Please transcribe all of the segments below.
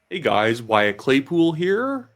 Hey guys, Wyatt Claypool here.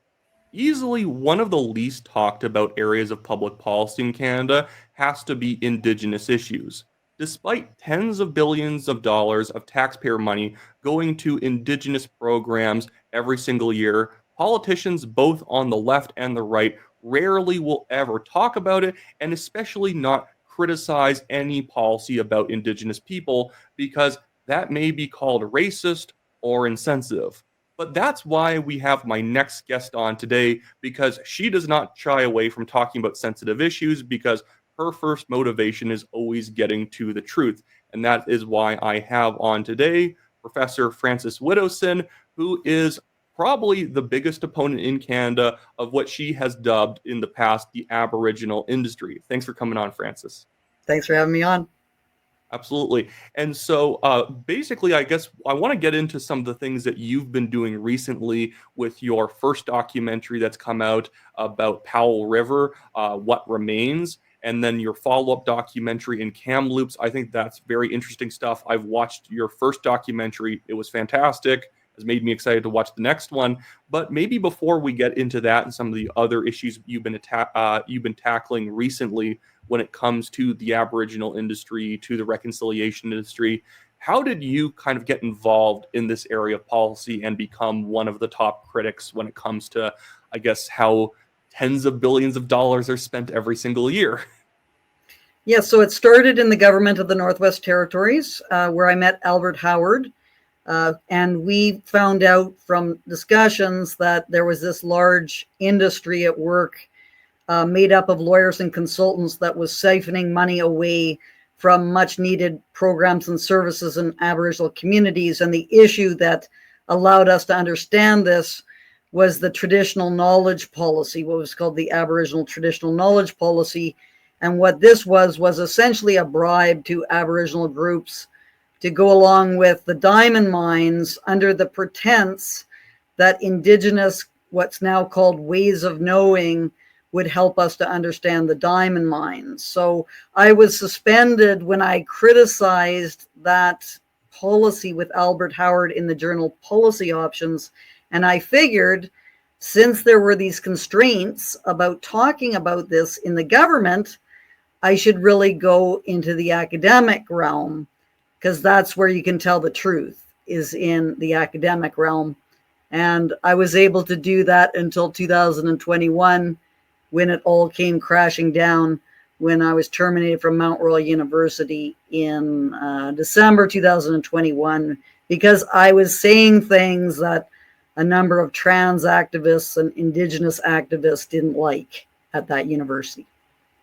Easily one of the least talked about areas of public policy in Canada has to be Indigenous issues. Despite tens of billions of dollars of taxpayer money going to Indigenous programs every single year, politicians both on the left and the right rarely will ever talk about it, and especially not criticize any policy about Indigenous people because that may be called racist or insensitive. But that's why we have my next guest on today, because she does not shy away from talking about sensitive issues because her first motivation is always getting to the truth. And that is why I have on today Professor Frances Widdowson, who is probably the biggest opponent in Canada of what she has dubbed in the past the Aboriginal industry. Thanks for coming on, Frances. Thanks for having me on. Absolutely. And so basically, I guess I want to get into some of the things that you've been doing recently with your first documentary that's come out about Powell River, What Remains, and then your follow-up documentary in Kamloops. I think that's very interesting stuff. I've watched your first documentary. It was fantastic. Has made me excited to watch the next one. But maybe before we get into that and some of the other issues you've been tackling recently, when it comes to the Aboriginal industry, to the reconciliation industry. How did you kind of get involved in this area of policy and become one of the top critics when it comes to, I guess, how tens of billions of dollars are spent every single year? Yeah, so it started in the government of the Northwest Territories, where I met Albert Howard. And we found out from discussions that there was this large industry at work made up of lawyers and consultants that was siphoning money away from much needed programs and services in Aboriginal communities. And the issue that allowed us to understand this was the traditional knowledge policy, what was called the Aboriginal Traditional Knowledge Policy. And what this was essentially a bribe to Aboriginal groups to go along with the diamond mines under the pretense that Indigenous, what's now called ways of knowing, would help us to understand the diamond mines. So I was suspended when I criticized that policy with Albert Howard in the journal Policy Options. And I figured, since there were these constraints about talking about this in the government, I should really go into the academic realm, because that's where you can tell the truth, is in the academic realm. And I was able to do that until 2021, when it all came crashing down, when I was terminated from Mount Royal University in December 2021, because I was saying things that a number of trans activists and Indigenous activists didn't like at that university.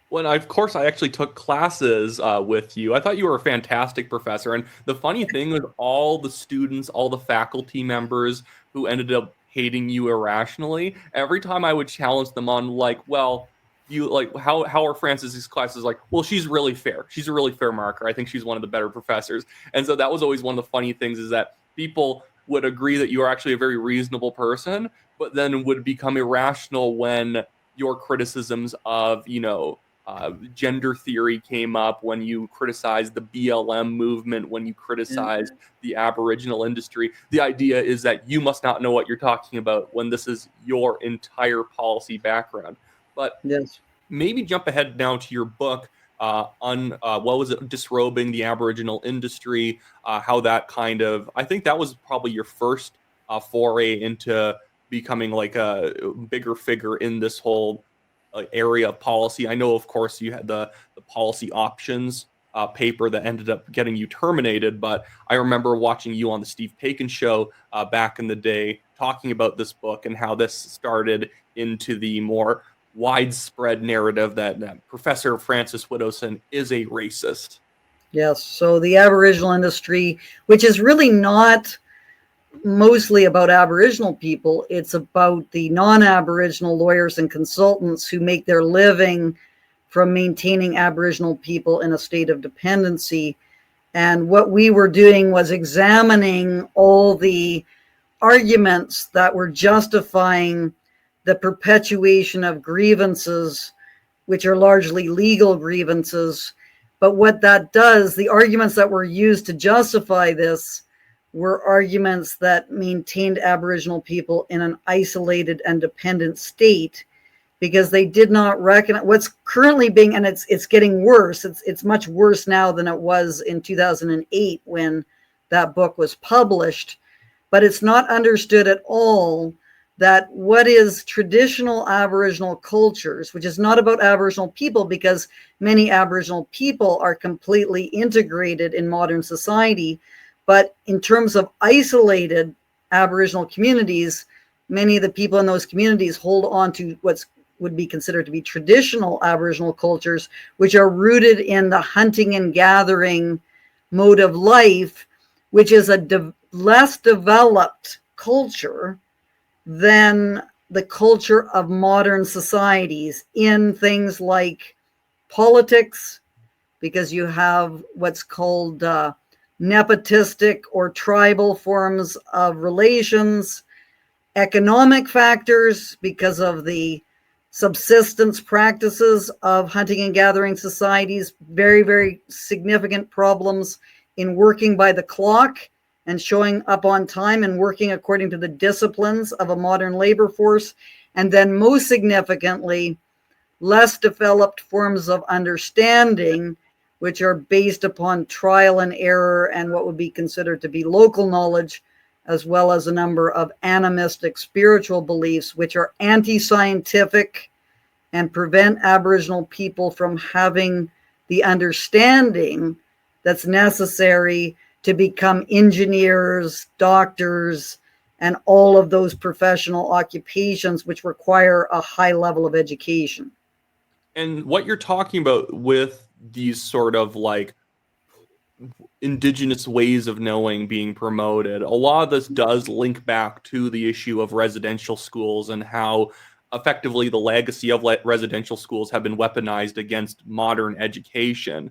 Well, of course, I actually took classes with you. I thought you were a fantastic professor. And the funny thing was all the students, all the faculty members who ended up hating you irrationally, every time I would challenge them on well, you like how are Frances's classes? Like, well, she's really fair. She's a really fair marker. I think she's one of the better professors. And so that was always one of the funny things, is that people would agree that you are actually a very reasonable person, but then would become irrational when your criticisms of, gender theory came up, when you criticized the BLM movement, when you criticized the Aboriginal industry. The idea is that you must not know what you're talking about when this is your entire policy background. But yes, maybe jump ahead now to your book on what was it, Disrobing the Aboriginal Industry, how that kind of, I think that was probably your first foray into becoming like a bigger figure in this whole area of policy. I know, of course, you had the policy options paper that ended up getting you terminated, but I remember watching you on the Steve Paikin show back in the day talking about this book and how this started into the more widespread narrative that Professor Frances Widdowson is a racist. yes. So the Aboriginal industry, which is really not mostly about Aboriginal people, it's about the non-Aboriginal lawyers and consultants who make their living from maintaining Aboriginal people in a state of dependency. And what we were doing was examining all the arguments that were justifying the perpetuation of grievances, which are largely legal grievances. But what that does, the arguments that were used to justify this, were arguments that maintained Aboriginal people in an isolated and dependent state, because they did not recognize what's currently being, and it's getting worse. It's much worse now than it was in 2008 when that book was published. But it's not understood at all that what is traditional Aboriginal cultures, which is not about Aboriginal people, because many Aboriginal people are completely integrated in modern society, but in terms of isolated Aboriginal communities, many of the people in those communities hold on to what's would be considered to be traditional Aboriginal cultures, which are rooted in the hunting and gathering mode of life, which is a less developed culture than the culture of modern societies in things like politics, because you have what's called nepotistic or tribal forms of relations, economic factors because of the subsistence practices of hunting and gathering societies, very, very significant problems in working by the clock and showing up on time and working according to the disciplines of a modern labor force. And then most significantly, less developed forms of understanding, which are based upon trial and error and what would be considered to be local knowledge, as well as a number of animistic spiritual beliefs, which are anti-scientific and prevent Aboriginal people from having the understanding that's necessary to become engineers, doctors, and all of those professional occupations which require a high level of education. And what you're talking about with these sort of like Indigenous ways of knowing being promoted, a lot of this does link back to the issue of residential schools and how effectively the legacy of residential schools have been weaponized against modern education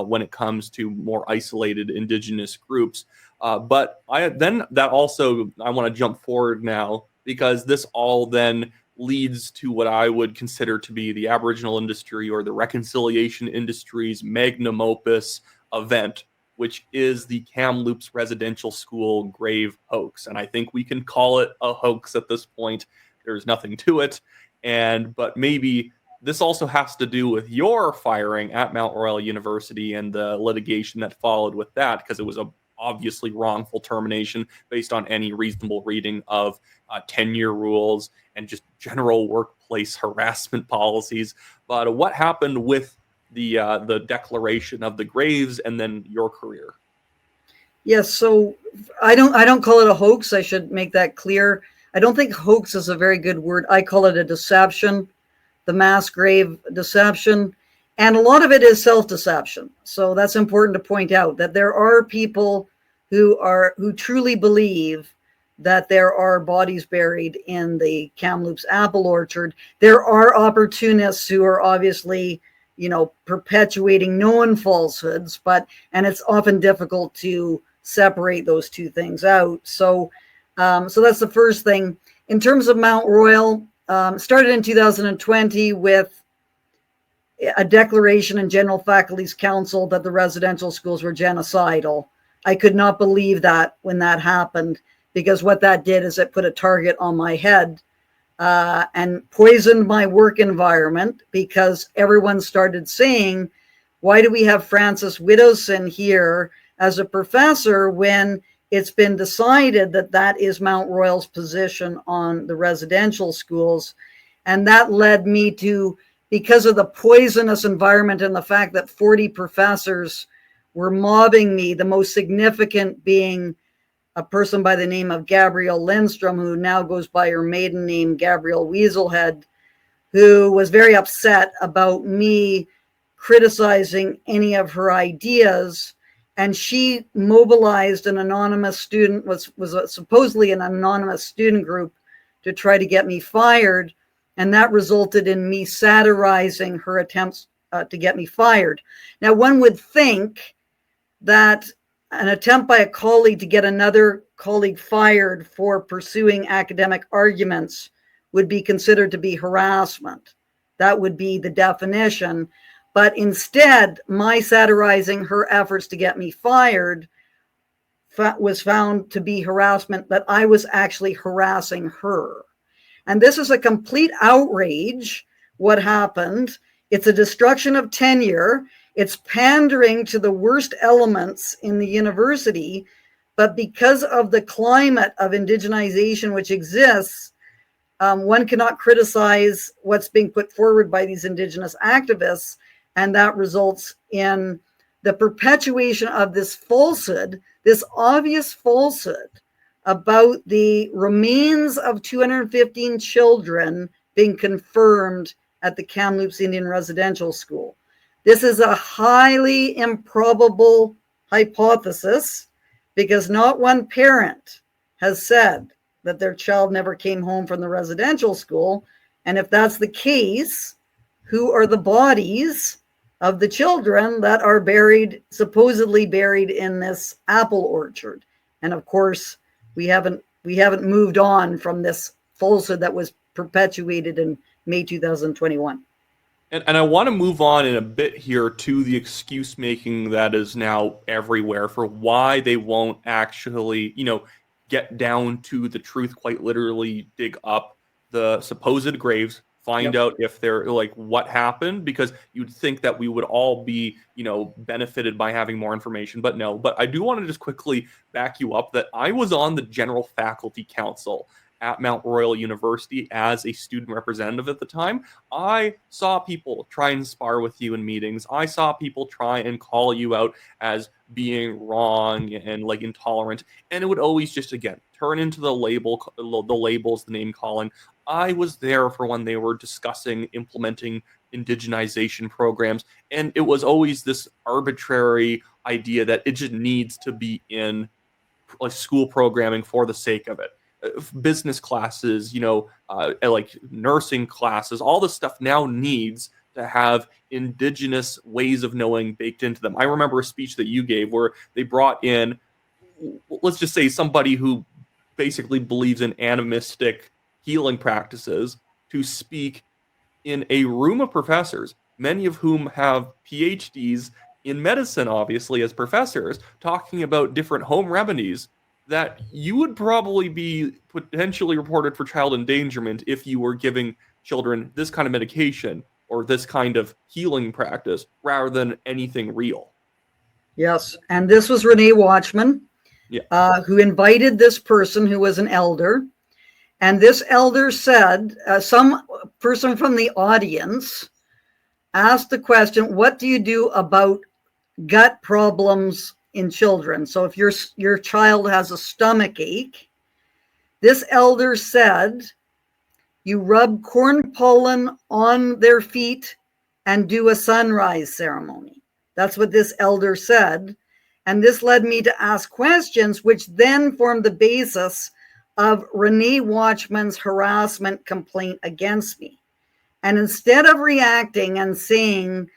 when it comes to more isolated Indigenous groups. But I want to jump forward now, because this all then leads to what I would consider to be the Aboriginal industry or the reconciliation industry's magnum opus event, which is the Kamloops residential school grave hoax. And I think we can call it a hoax at this point. There's nothing to it. But maybe this also has to do with your firing at Mount Royal University and the litigation that followed with that, because it was a obviously wrongful termination based on any reasonable reading of tenure rules and just general workplace harassment policies. But what happened with the declaration of the graves and then your career? Yes, so I don't call it a hoax. I should make that clear. I don't think hoax is a very good word. I call it a deception, the mass grave deception. And a lot of it is self-deception. So that's important to point out, that there are people who truly believe that there are bodies buried in the Kamloops apple orchard. There are opportunists who are obviously, perpetuating known falsehoods, and it's often difficult to separate those two things out. So that's the first thing. In terms of Mount Royal, started in 2020 with a declaration in General Faculty's Council that the residential schools were genocidal. I could not believe that when that happened, because what that did is it put a target on my head and poisoned my work environment, because everyone started saying, why do we have Frances Widdowson here as a professor when it's been decided that that is Mount Royal's position on the residential schools? And that led me to, because of the poisonous environment and the fact that 40 professors were mobbing me, the most significant being a person by the name of Gabrielle Lindstrom, who now goes by her maiden name, Gabrielle Weaselhead, who was very upset about me criticizing any of her ideas. And she mobilized an anonymous student, was supposedly an anonymous student group, to try to get me fired. And that resulted in me satirizing her attempts to get me fired. Now, one would think that an attempt by a colleague to get another colleague fired for pursuing academic arguments would be considered to be harassment. That would be the definition. But instead, my satirizing her efforts to get me fired was found to be harassment, that I was actually harassing her. And this is a complete outrage, what happened. It's a destruction of tenure. It's pandering to the worst elements in the university. But because of the climate of indigenization which exists, one cannot criticize what's being put forward by these Indigenous activists. And that results in the perpetuation of this falsehood, this obvious falsehood about the remains of 215 children being confirmed at the Kamloops Indian Residential School. This is a highly improbable hypothesis because not one parent has said that their child never came home from the residential school. And if that's the case, who are the bodies of the children that are buried, supposedly buried in this apple orchard? And of course, we haven't moved on from this falsehood that was perpetuated in May 2021. And I want to move on in a bit here to the excuse making that is now everywhere for why they won't actually, get down to the truth, quite literally dig up the supposed graves, find out if they're like what happened, because you'd think that we would all be, benefited by having more information, but no. But I do want to just quickly back you up that I was on the General Faculty Council at Mount Royal University as a student representative at the time. I saw people try and spar with you in meetings. I saw people try and call you out as being wrong and like intolerant, and it would always just again turn into the labels, the name calling. I was there for when they were discussing implementing indigenization programs, and it was always this arbitrary idea that it just needs to be in like school programming for the sake of it. Business classes, like nursing classes, all this stuff now needs to have Indigenous ways of knowing baked into them. I remember a speech that you gave where they brought in, let's just say, somebody who basically believes in animistic healing practices to speak in a room of professors, many of whom have PhDs in medicine, obviously, as professors, talking about different home remedies that you would probably be potentially reported for child endangerment if you were giving children this kind of medication or this kind of healing practice rather than anything real. Yes, and this was Renee Watchman, who invited this person who was an elder. And this elder said, some person from the audience asked the question, what do you do about gut problems in children? So if your child has a stomach ache, this elder said, you rub corn pollen on their feet and do a sunrise ceremony. That's what this elder said. And this led me to ask questions, which then formed the basis of Renee Watchman's harassment complaint against me. And instead of reacting and saying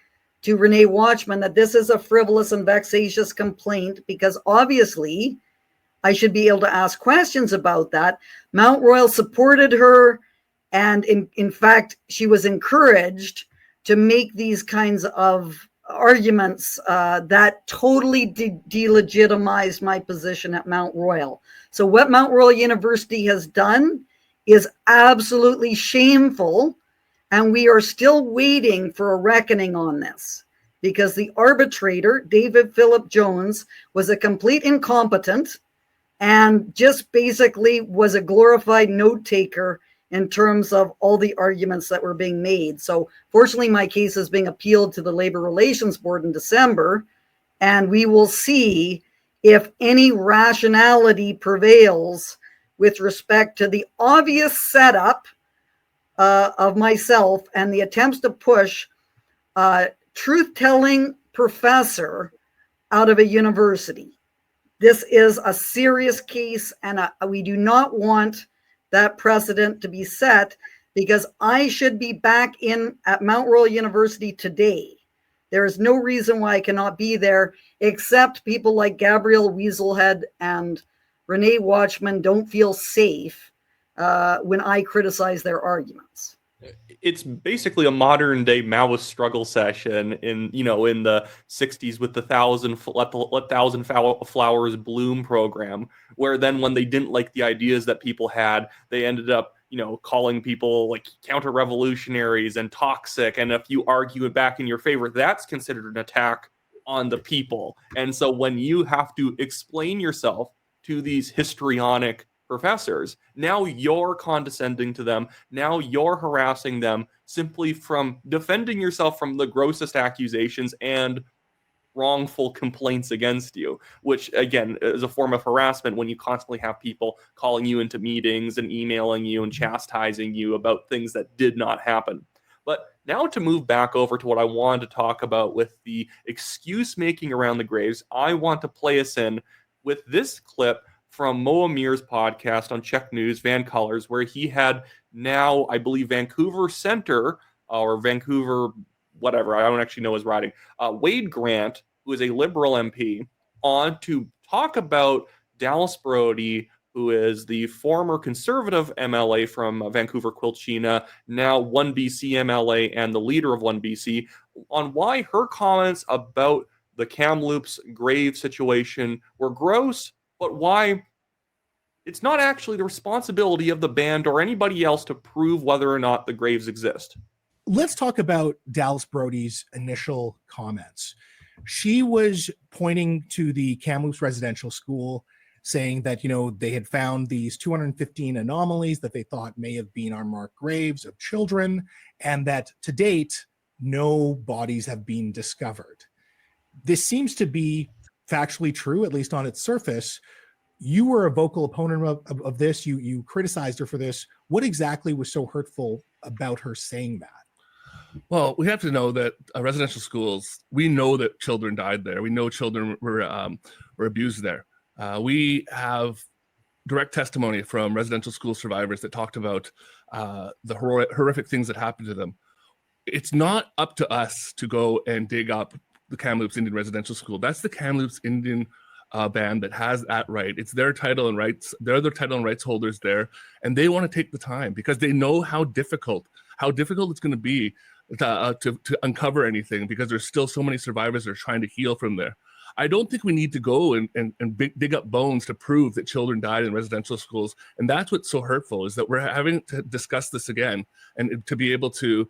to Renee Watchman that this is a frivolous and vexatious complaint, because obviously I should be able to ask questions about that, Mount Royal supported her. And in fact, she was encouraged to make these kinds of arguments that totally delegitimized my position at Mount Royal. So what Mount Royal University has done is absolutely shameful. And we are still waiting for a reckoning on this because the arbitrator, David Philip Jones, was a complete incompetent and just basically was a glorified note taker in terms of all the arguments that were being made. So fortunately, my case is being appealed to the Labor Relations Board in December, and we will see if any rationality prevails with respect to the obvious setup of myself and the attempts to push a truth-telling professor out of a university. This is a serious case, and we do not want that precedent to be set, because I should be back at Mount Royal University today. There is no reason why I cannot be there, except people like Gabrielle Weaselhead and Renee Watchman don't feel safe when I criticize their arguments. It's basically a modern day Maoist struggle session in the 60s with the thousand flowers bloom program, where then when they didn't like the ideas that people had, they ended up calling people like counter revolutionaries and toxic, and if you argue it back in your favor, that's considered an attack on the people. And so when you have to explain yourself to these histrionic professors, now you're condescending to them. Now you're harassing them simply from defending yourself from the grossest accusations and wrongful complaints against you, which again is a form of harassment when you constantly have people calling you into meetings and emailing you and chastising you about things that did not happen. But now to move back over to what I wanted to talk about with the excuse making around the graves, I want to play us in with this clip from Mo Amir's podcast on Czech News, Van Colors, where he had now, I believe, Vancouver Center or Vancouver, whatever, I don't actually know his writing, Wade Grant, who is a Liberal MP, on to talk about Dallas Brody, who is the former Conservative MLA from Vancouver Quilchena, now 1BC MLA and the leader of 1BC, on why her comments about the Kamloops grave situation were gross, but why it's not actually the responsibility of the band or anybody else to prove whether or not the graves exist. Let's talk about Dallas Brody's initial comments. She was pointing to the Kamloops Residential School, saying that, they had found these 215 anomalies that they thought may have been unmarked graves of children, and that to date, no bodies have been discovered. This seems to be factually true, at least on its surface. You were a vocal opponent of this. You criticized her for this. What exactly was so hurtful about her saying that? Well, we have to know that residential schools, we know that children died there. We know children were abused there. We have direct testimony from residential school survivors that talked about the horrific things that happened to them. It's not up to us to go and dig up the Kamloops Indian Residential School. That's the Kamloops Indian band that has that right. It's their title and rights. They're the title and rights holders there, and they want to take the time because they know how difficult it's going to be to uncover anything, because there's still so many survivors that are trying to heal from there. I don't think we need to go and dig up bones to prove that children died in residential schools. And that's what's so hurtful, is that we're having to discuss this again and to be able to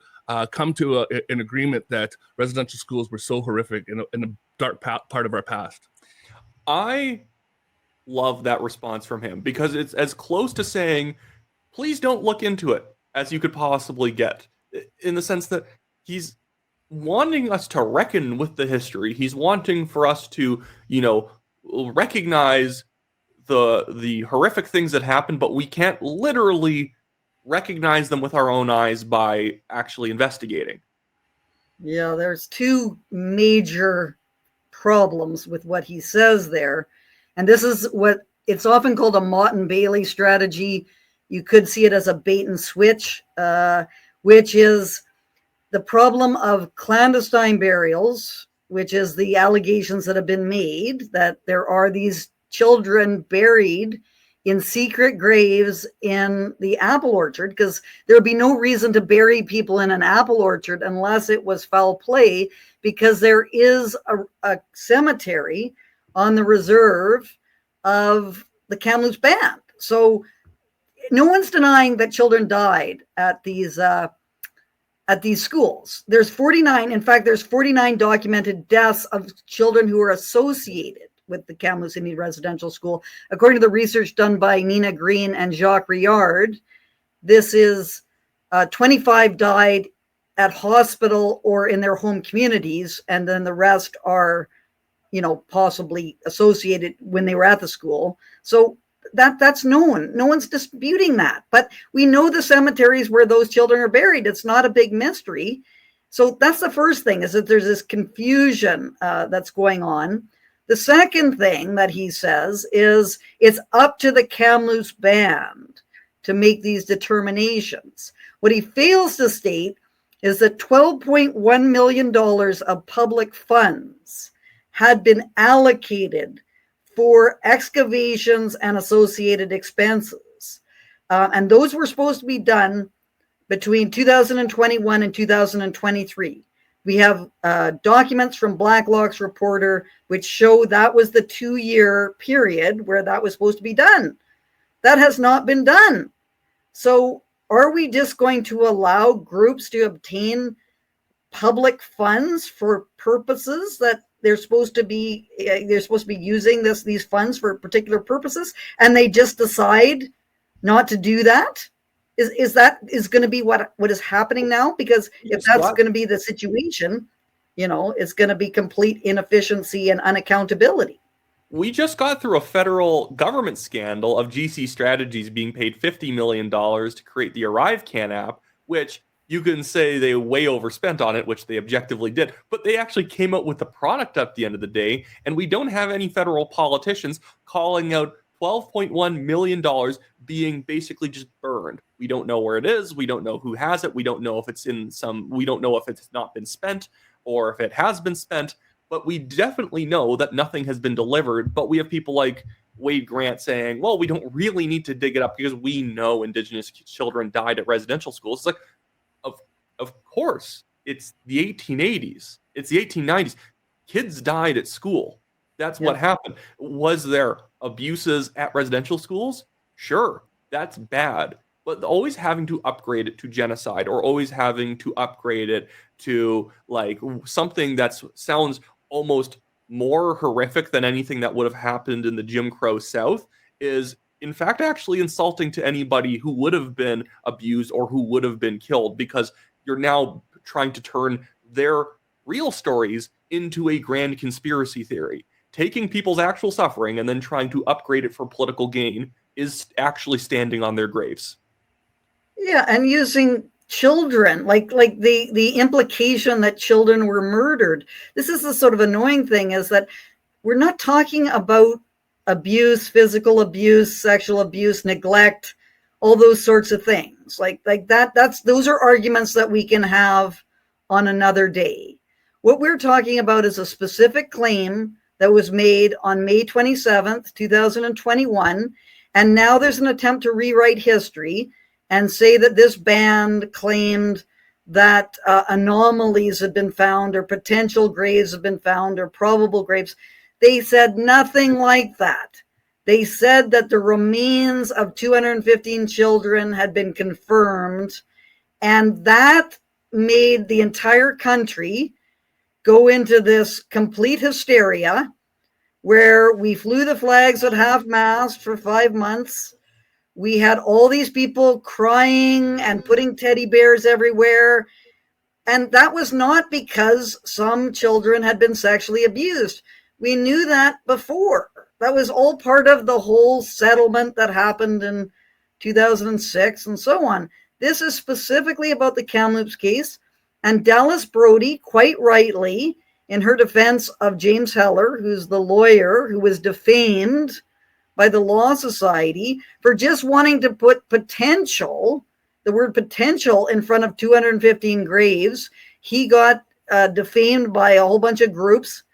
come to an agreement that residential schools were so horrific in a dark part of our past. I love that response from him because it's as close to saying, please don't look into it as you could possibly get, in the sense that he's wanting us to reckon with the history. He's wanting for us to, recognize the horrific things that happened, but we can't literally recognize them with our own eyes by actually investigating. Yeah, there's two major problems with what he says there. And this is what it's often called a Mott and Bailey strategy. You could see it as a bait and switch, which is the problem of clandestine burials, which is the allegations that have been made that there are these children buried in secret graves in the apple orchard, because there would be no reason to bury people in an apple orchard unless it was foul play, because there is a cemetery on the reserve of the Kamloops band. So no one's denying that children died at these schools. There's 49, in fact, there's 49 documented deaths of children who are associated with the Kamloops Indian Residential School. According to the research done by Nina Green and Jacques Riard, this is 25 died at hospital or in their home communities, and then the rest are, possibly associated when they were at the school. So that's known. No one's disputing that. But we know the cemeteries where those children are buried. It's not a big mystery. So that's the first thing, is that there's this confusion that's going on. The second thing that he says is it's up to the Kamloops band to make these determinations. What he fails to state is that $12.1 million of public funds had been allocated for excavations and associated expenses. And those were supposed to be done between 2021 and 2023. We have documents from Blacklock's reporter which show that was the 2-year period where that was supposed to be done. That has not been done. So are we just going to allow groups to obtain public funds for purposes that they're supposed to be using these funds for particular purposes, and they just decide not to do that? Is going to be what is happening now? Because if that's going to be the situation, it's going to be complete inefficiency and unaccountability. We just got through a federal government scandal of GC Strategies being paid $50 million to create the ArriveCan app, which you can say they way overspent on it, which they objectively did, but they actually came out with the product at the end of the day, and we don't have any federal politicians calling out $12.1 million being basically just burned. We don't know where it is. We don't know who has it. We don't know if it's we don't know if it's not been spent or if it has been spent, but we definitely know that nothing has been delivered. But we have people like Wade Grant saying, well, we don't really need to dig it up because we know Indigenous children died at residential schools. It's like, of course, it's the 1880s. It's the 1890s. Kids died at school. That's what happened. Was there abuses at residential schools? Sure, that's bad. But always having to upgrade it to genocide, or always having to upgrade it to like something that sounds almost more horrific than anything that would have happened in the Jim Crow South, is in fact actually insulting to anybody who would have been abused or who would have been killed, because you're now trying to turn their real stories into a grand conspiracy theory. Taking people's actual suffering and then trying to upgrade it for political gain is actually standing on their graves. Yeah, and using children, like the implication that children were murdered. This is the sort of annoying thing, is that we're not talking about abuse, physical abuse, sexual abuse, neglect, all those sorts of things. Like those are arguments that we can have on another day. What we're talking about is a specific claim that was made on May 27th, 2021. And now there's an attempt to rewrite history and say that this band claimed that anomalies had been found, or potential graves have been found, or probable graves. They said nothing like that. They said that the remains of 215 children had been confirmed, and that made the entire country go into this complete hysteria where we flew the flags at half-mast for 5 months. We had all these people crying and putting teddy bears everywhere. And that was not because some children had been sexually abused. We knew that before. That was all part of the whole settlement that happened in 2006 and so on. This is specifically about the Kamloops case. And Dallas Brody, quite rightly, in her defense of James Heller, who's the lawyer who was defamed by the Law Society for just wanting to put potential, the word potential, in front of 215 graves. He got defamed by a whole bunch of groups.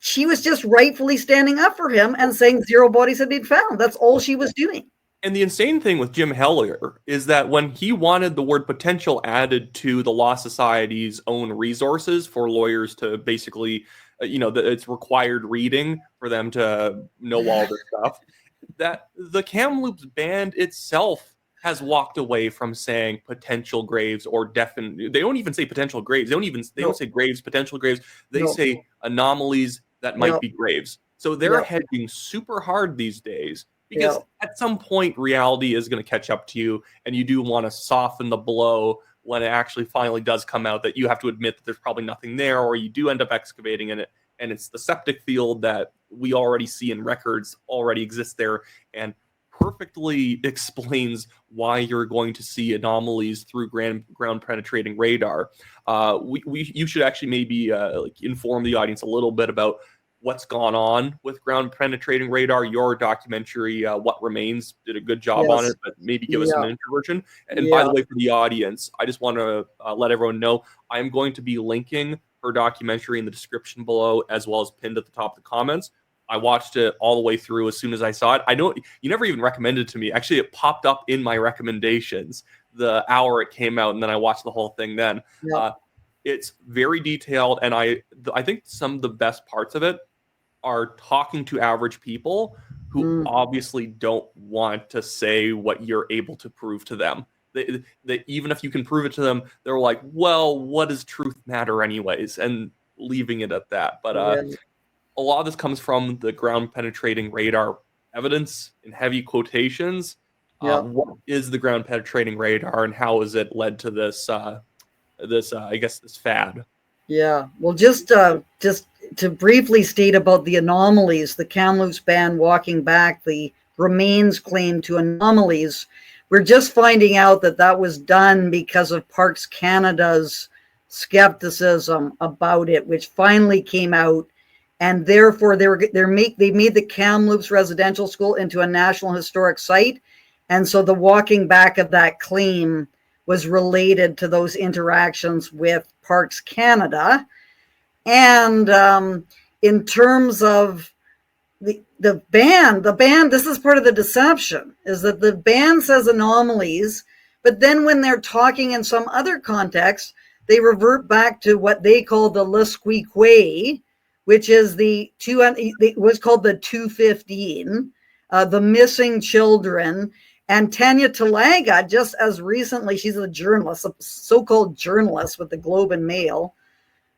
She was just rightfully standing up for him and saying 0 bodies had been found. That's all she was doing. And the insane thing with Jim Heller is that when he wanted the word potential added to the Law Society's own resources for lawyers to basically, it's required reading for them to know all this stuff, that the Kamloops band itself has walked away from saying potential graves or definite. They don't even say potential graves. They don't say graves, potential graves. They say anomalies that might be graves. So they're hedging super hard these days. Because at some point, reality is going to catch up to you, and you do want to soften the blow when it actually finally does come out that you have to admit that there's probably nothing there, or you do end up excavating in it, and it's the septic field that we already see in records already exists there, and perfectly explains why you're going to see anomalies through ground penetrating radar. You should actually maybe inform the audience a little bit about what's gone on with ground penetrating radar. Your documentary, What Remains, did a good job on it, but maybe give us an introversion. And by the way, for the audience, I just want to let everyone know I am going to be linking her documentary in the description below, as well as pinned at the top of the comments. I watched it all the way through as soon as I saw it. I know you never even recommended it to me. Actually, it popped up in my recommendations the hour it came out, and then I watched the whole thing then. Yep. It's very detailed, and I think some of the best parts of it are talking to average people who obviously don't want to say what you're able to prove to them. They even if you can prove it to them, they're like, well, what does truth matter anyways? And leaving it at that. But a lot of this comes from the ground penetrating radar evidence in heavy quotations. What is the ground penetrating radar, and how has it led to this this fad? Yeah, well, just to briefly state about the anomalies, the Kamloops band walking back, the remains claim to anomalies. We're just finding out that that was done because of Parks Canada's skepticism about it, which finally came out, and therefore they made the Kamloops Residential School into a National Historic Site, and so the walking back of that claim was related to those interactions with Parks Canada. And in terms of the band, this is part of the deception, is that the band says anomalies, but then when they're talking in some other context, they revert back to what they call the Lesqueque, which is what's called the 215, the missing children. And Tanya Talaga, just as recently, she's a journalist, a so-called journalist with the Globe and Mail.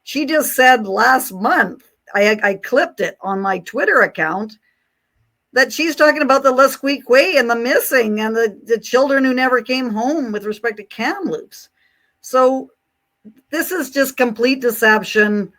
She just said last month, I clipped it on my Twitter account, that she's talking about the Lesqueque and the missing and the children who never came home with respect to Kamloops. So this is just complete deception,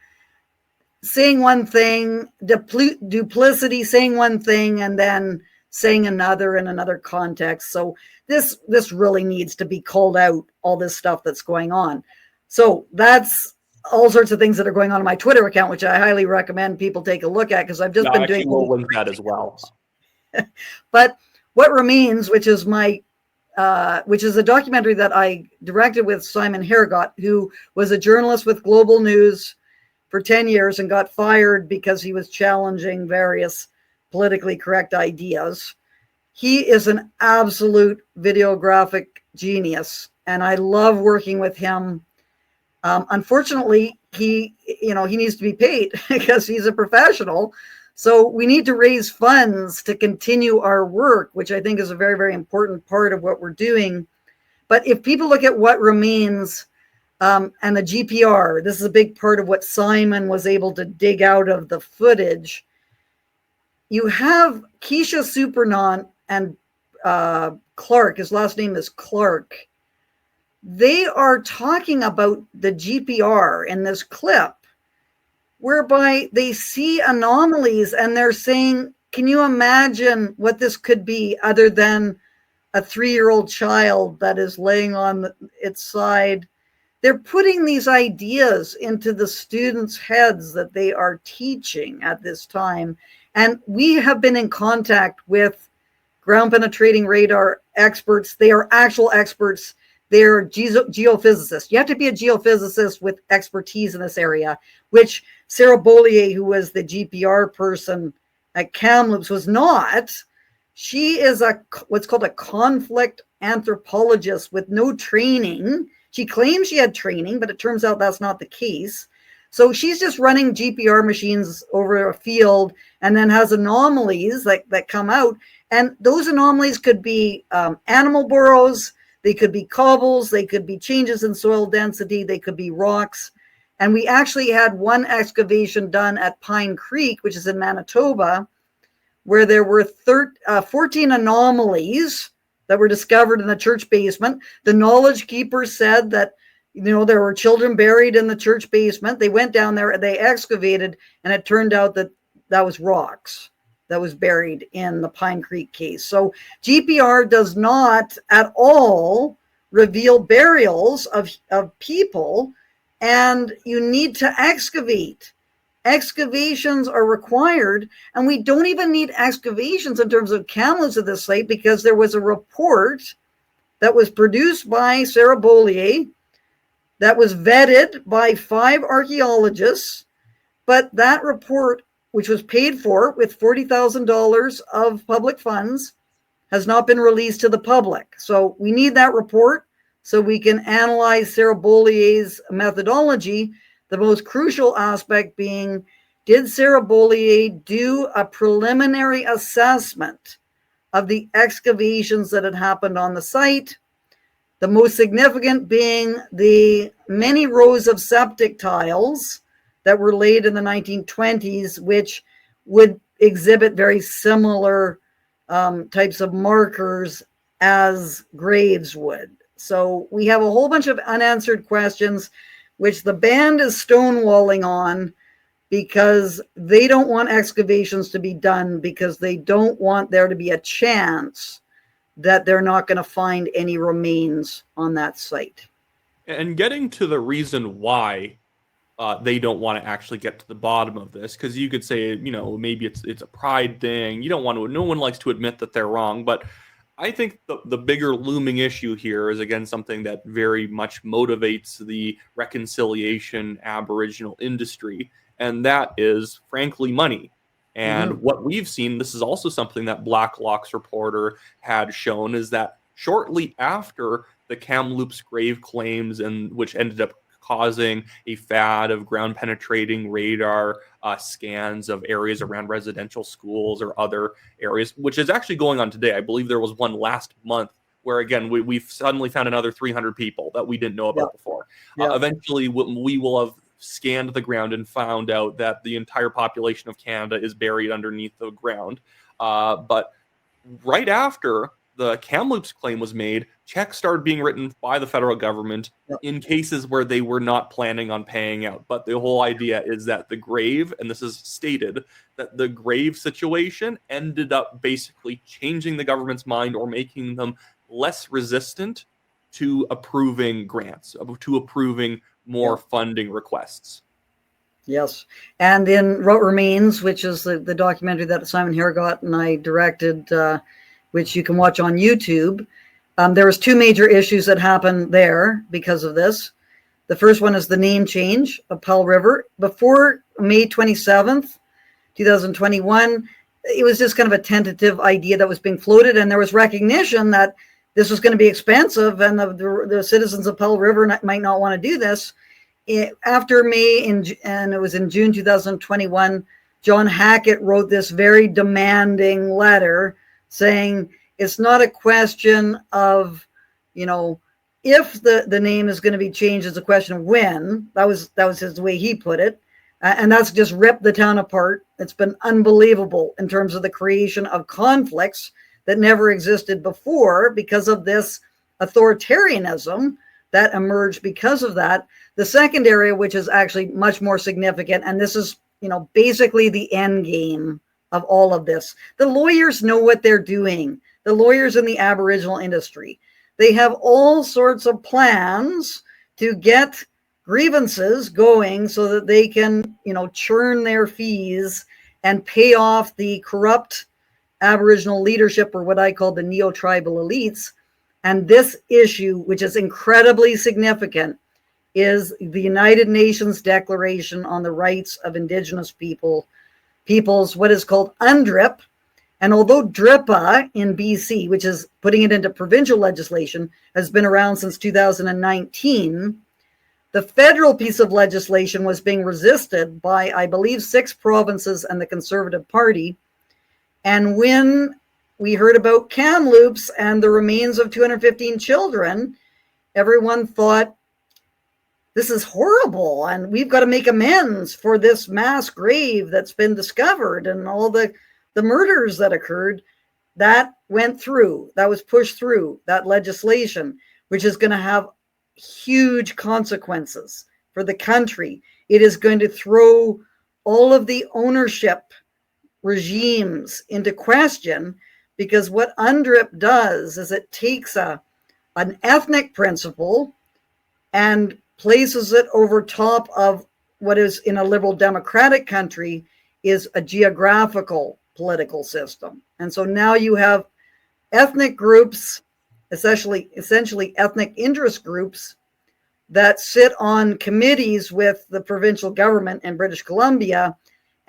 saying one thing, duplicity, saying one thing, and then saying another in another context. So this really needs to be called out, all this stuff that's going on. So that's all sorts of things that are going on my Twitter account, which I highly recommend people take a look at, because I've just been doing. We'll link that as well. But What Remains, which is a documentary that I directed with Simon Hergott, who was a journalist with Global News for 10 years and got fired because he was challenging various politically correct ideas. He is an absolute videographic genius, and I love working with him. Unfortunately, he needs to be paid because he's a professional. So we need to raise funds to continue our work, which I think is a very, very important part of what we're doing. But if people look at What Remains and the GPR, this is a big part of what Simon was able to dig out of the footage. You have Keisha Supernon and Clark, his last name is Clark. They are talking about the GPR in this clip, whereby they see anomalies and they're saying, can you imagine what this could be other than a 3-year-old child that is laying on its side? They're putting these ideas into the students' heads that they are teaching at this time. And we have been in contact with ground penetrating radar experts. They are actual experts. They're geophysicists. You have to be a geophysicist with expertise in this area, which Sarah Bollier, who was the GPR person at Kamloops, was not. She is what's called a conflict anthropologist with no training. She claims she had training, but it turns out that's not the case. So she's just running GPR machines over a field and then has anomalies that come out. And those anomalies could be animal burrows, they could be cobbles, they could be changes in soil density, they could be rocks. And we actually had one excavation done at Pine Creek, which is in Manitoba, where there were 14 anomalies that were discovered in the church basement. The knowledge keeper said that, there were children buried in the church basement. They went down there, they excavated, and it turned out that was rocks that was buried in the Pine Creek case. So GPR does not at all reveal burials of people, and you need to excavate. Excavations are required, and we don't even need excavations in terms of Kamloops at this site, because there was a report that was produced by Sarah Bollier that was vetted by 5 archaeologists, but that report which was paid for with $40,000 of public funds, has not been released to the public. So we need that report so we can analyze Sarah Bollier's methodology, the most crucial aspect being, did Sarah Bollier do a preliminary assessment of the excavations that had happened on the site? The most significant being the many rows of septic tiles that were laid in the 1920s, which would exhibit very similar types of markers as graves would. So we have a whole bunch of unanswered questions, which the band is stonewalling on because they don't want excavations to be done, because they don't want there to be a chance that they're not going to find any remains on that site. And getting to the reason why they don't want to actually get to the bottom of this, because you could say, maybe it's a pride thing. You don't want to. No one likes to admit that they're wrong, but I think the bigger looming issue here is, again, something that very much motivates the reconciliation Aboriginal industry, and that is, frankly, money. And what we've seen, this is also something that Blacklock's reporter had shown, is that shortly after the Kamloops grave claims, and which ended up causing a fad of ground penetrating radar scans of areas around residential schools or other areas, which is actually going on today. I believe there was one last month where, again, we've suddenly found another 300 people that we didn't know about before. Eventually, we will have scanned the ground and found out that the entire population of Canada is buried underneath the ground. But right after the Kamloops claim was made, checks started being written by the federal government in cases where they were not planning on paying out. But the whole idea is that the grave, and this is stated, that the grave situation ended up basically changing the government's mind or making them less resistant to approving grants, to approving more funding requests. Yes. And in What Remains, which is the documentary that Simon Hergott and I directed, which you can watch on YouTube, there was two major issues that happened there because of this. The first one is the name change of Pearl River. Before May 27th, 2021, it was just kind of a tentative idea that was being floated, and there was recognition that this was going to be expensive, and the citizens of Pearl River might not want to do this. After May, and it was in June 2021, John Hackett wrote this very demanding letter saying it's not a question of, if the name is going to be changed, it's a question of when. That was his way he put it. And that's just ripped the town apart. It's been unbelievable in terms of the creation of conflicts that never existed before because of this authoritarianism that emerged because of that. The second area, which is actually much more significant, and this is, basically the end game of all of this. The lawyers know what they're doing. The lawyers in the Aboriginal industry, they have all sorts of plans to get grievances going so that they can, churn their fees and pay off the corrupt Aboriginal leadership, or what I call the neo-tribal elites. And this issue, which is incredibly significant, is the United Nations Declaration on the Rights of Indigenous Peoples, what is called UNDRIP. And although DRIPA in BC, which is putting it into provincial legislation, has been around since 2019, the federal piece of legislation was being resisted by, I believe, 6 provinces and the Conservative Party. And when we heard about Kamloops and the remains of 215 children, everyone thought, this is horrible, and we've got to make amends for this mass grave that's been discovered and all the murders that occurred. That went through, that was pushed through, that legislation, which is going to have huge consequences for the country. It is going to throw all of the ownership regimes into question, because what UNDRIP does is it takes an ethnic principle and places it over top of what is, in a liberal democratic country, is a geographical political system. And so now you have ethnic groups, essentially ethnic interest groups, that sit on committees with the provincial government in British Columbia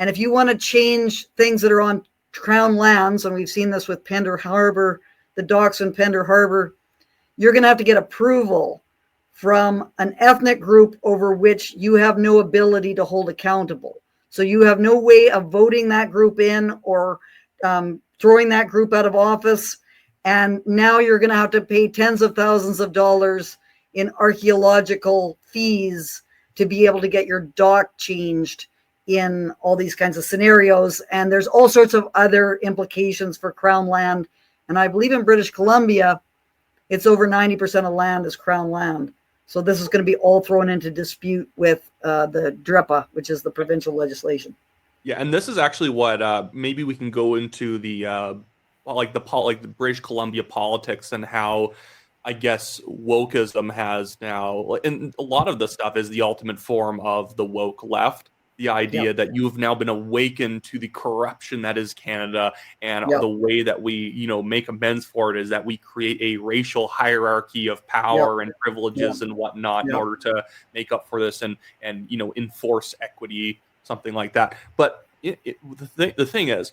And if you want to change things that are on Crown lands, and we've seen this with Pender Harbor, the docks in Pender Harbor, you're going to have to get approval from an ethnic group over which you have no ability to hold accountable. So you have no way of voting that group in or throwing that group out of office. And now you're going to have to pay tens of thousands of dollars in archaeological fees to be able to get your dock changed in all these kinds of scenarios. And there's all sorts of other implications for Crown land. And I believe in British Columbia, it's over 90% of land is Crown land. So this is going to be all thrown into dispute with the DRIPA, which is the provincial legislation. Yeah, and this is actually what maybe we can go into the the British Columbia politics and how I guess wokeism has now, and a lot of the stuff is the ultimate form of the woke left. The idea that you've now been awakened to the corruption that is Canada, and the way that we, make amends for it is that we create a racial hierarchy of power and privileges and whatnot in order to make up for this and enforce equity, something like that. But the thing is,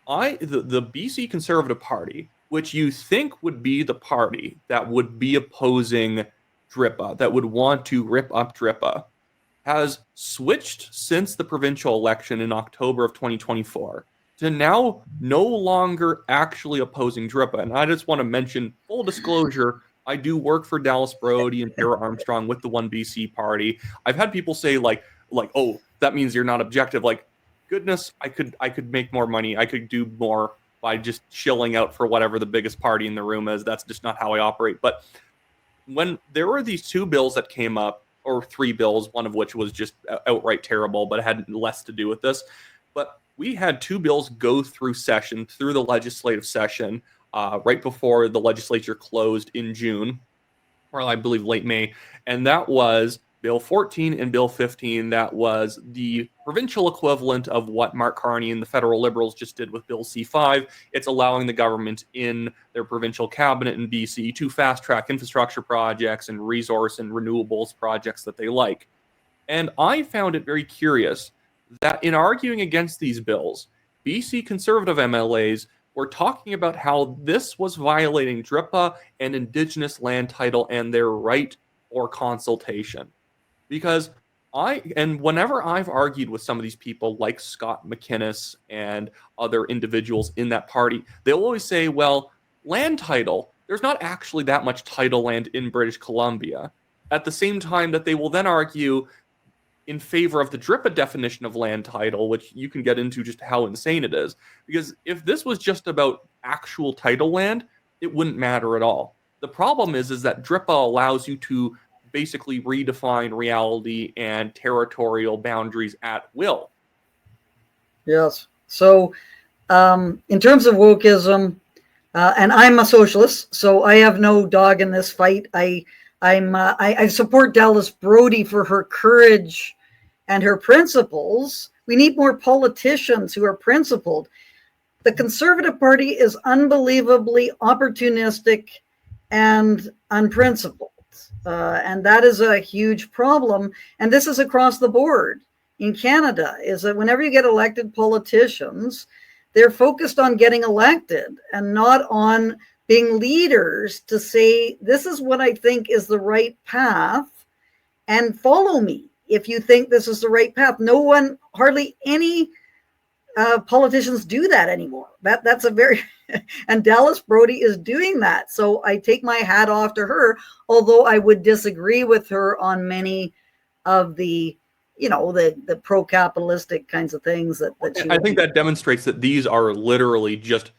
the BC Conservative Party, which you think would be the party that would be opposing DRIPA, that would want to rip up DRIPA, has switched since the provincial election in October of 2024 to now no longer actually opposing DRIPA. And I just want to mention, full disclosure, I do work for Dallas Brody and Tara Armstrong with the One BC Party. I've had people say like, oh, that means you're not objective. Like, goodness, I could make more money. I could do more by just chilling out for whatever the biggest party in the room is. That's just not how I operate. But when there were these two bills that came up, or three bills, one of which was just outright terrible, but it had less to do with this. But we had two bills go through the legislative session, right before the legislature closed in June, or I believe late May. And that was Bill 14 and Bill 15. That was the provincial equivalent of what Mark Carney and the federal Liberals just did with Bill C5. It's allowing the government in their provincial cabinet in BC to fast-track infrastructure projects and resource and renewables projects that they like. And I found it very curious that in arguing against these bills, BC Conservative MLAs were talking about how this was violating DRIPA and Indigenous land title and their right or consultation. Because whenever I've argued with some of these people like Scott McInnes and other individuals in that party, they'll always say, well, land title, there's not actually that much title land in British Columbia. At the same time that they will then argue in favor of the DRIPA definition of land title, which you can get into just how insane it is. Because if this was just about actual title land, it wouldn't matter at all. The problem is that DRIPA allows you to basically redefine reality and territorial boundaries at will. Yes. So in terms of wokeism, and I'm a socialist, so I have no dog in this fight. I support Dallas Brody for her courage and her principles. We need more politicians who are principled. The Conservative Party is unbelievably opportunistic and unprincipled. And that is a huge problem. And this is across the board in Canada, is that whenever you get elected politicians, they're focused on getting elected and not on being leaders to say, this is what I think is the right path and follow me if you think this is the right path. Hardly any politicians do that anymore. That's a very, and Dallas Brody is doing that. So I take my hat off to her, although I would disagree with her on many of the, the pro-capitalistic kinds of things that she I think that demonstrates that these are literally just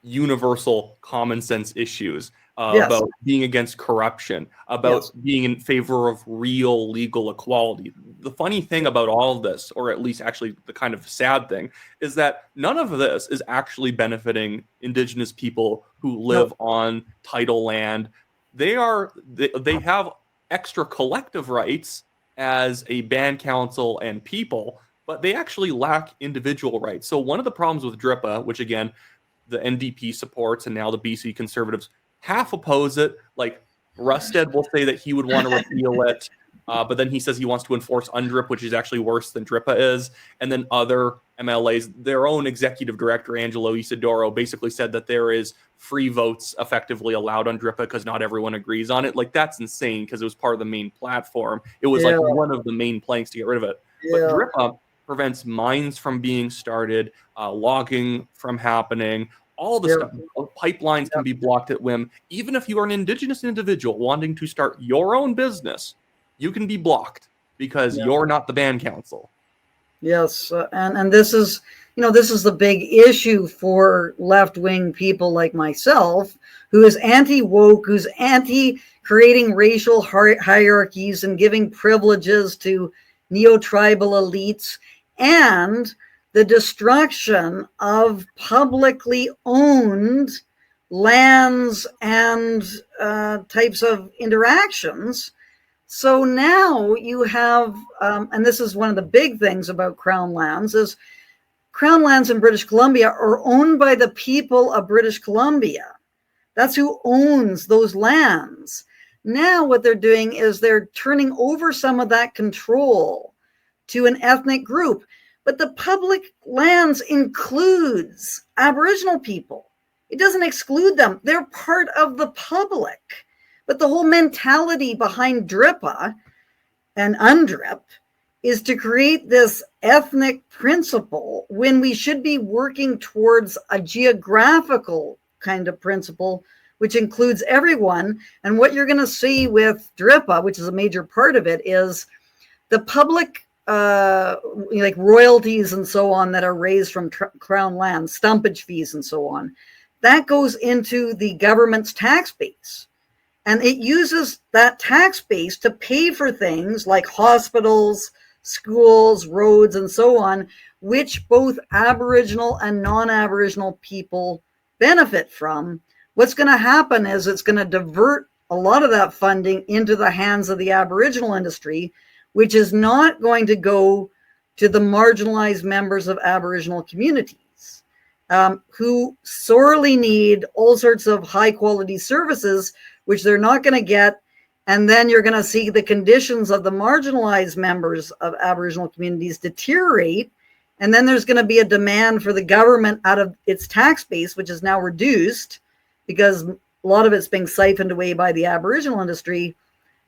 universal common sense issues about being against corruption, about being in favor of real legal equality. The funny thing about all of this, or at least actually the kind of sad thing, is that none of this is actually benefiting Indigenous people who live on title land. They have extra collective rights as a band council and people, but they actually lack individual rights. So one of the problems with DRIPA, which again, the NDP supports and now the BC Conservatives half oppose it. Like Rusted will say that he would want to repeal it. But then he says he wants to enforce UNDRIP, which is actually worse than DRIPA is. And then other MLAs, their own executive director, Angelo Isidoro, basically said that there is free votes effectively allowed on DRIPA because not everyone agrees on it. Like, that's insane because it was part of the main platform. It was like one of the main planks to get rid of it. But DRIPA prevents mines from being started, logging from happening, all the stuff. Pipelines can be blocked at whim. Even if you are an Indigenous individual wanting to start your own business, you can be blocked because you're not the band council. Yes, and this is, this is the big issue for left-wing people like myself, who is anti-woke, who's anti-creating racial hierarchies and giving privileges to neo-tribal elites, and the destruction of publicly owned lands and types of interactions. So now you have, and this is one of the big things about Crown lands, is Crown lands in British Columbia are owned by the people of British Columbia. That's who owns those lands. Now what they're doing is they're turning over some of that control to an ethnic group. But the public lands includes Aboriginal people. It doesn't exclude them. They're part of the public. But the whole mentality behind DRIPA and UNDRIP is to create this ethnic principle when we should be working towards a geographical kind of principle, which includes everyone. And what you're going to see with DRIPA, which is a major part of it, is the public, like royalties and so on that are raised from Crown land, stumpage fees and so on, that goes into the government's tax base. And it uses that tax base to pay for things like hospitals, schools, roads, and so on, which both Aboriginal and non-Aboriginal people benefit from. What's going to happen is it's going to divert a lot of that funding into the hands of the Aboriginal industry, which is not going to go to the marginalized members of Aboriginal communities, who sorely need all sorts of high-quality services, which they're not going to get. And then you're going to see the conditions of the marginalized members of Aboriginal communities deteriorate. And then there's going to be a demand for the government out of its tax base, which is now reduced because a lot of it's being siphoned away by the Aboriginal industry,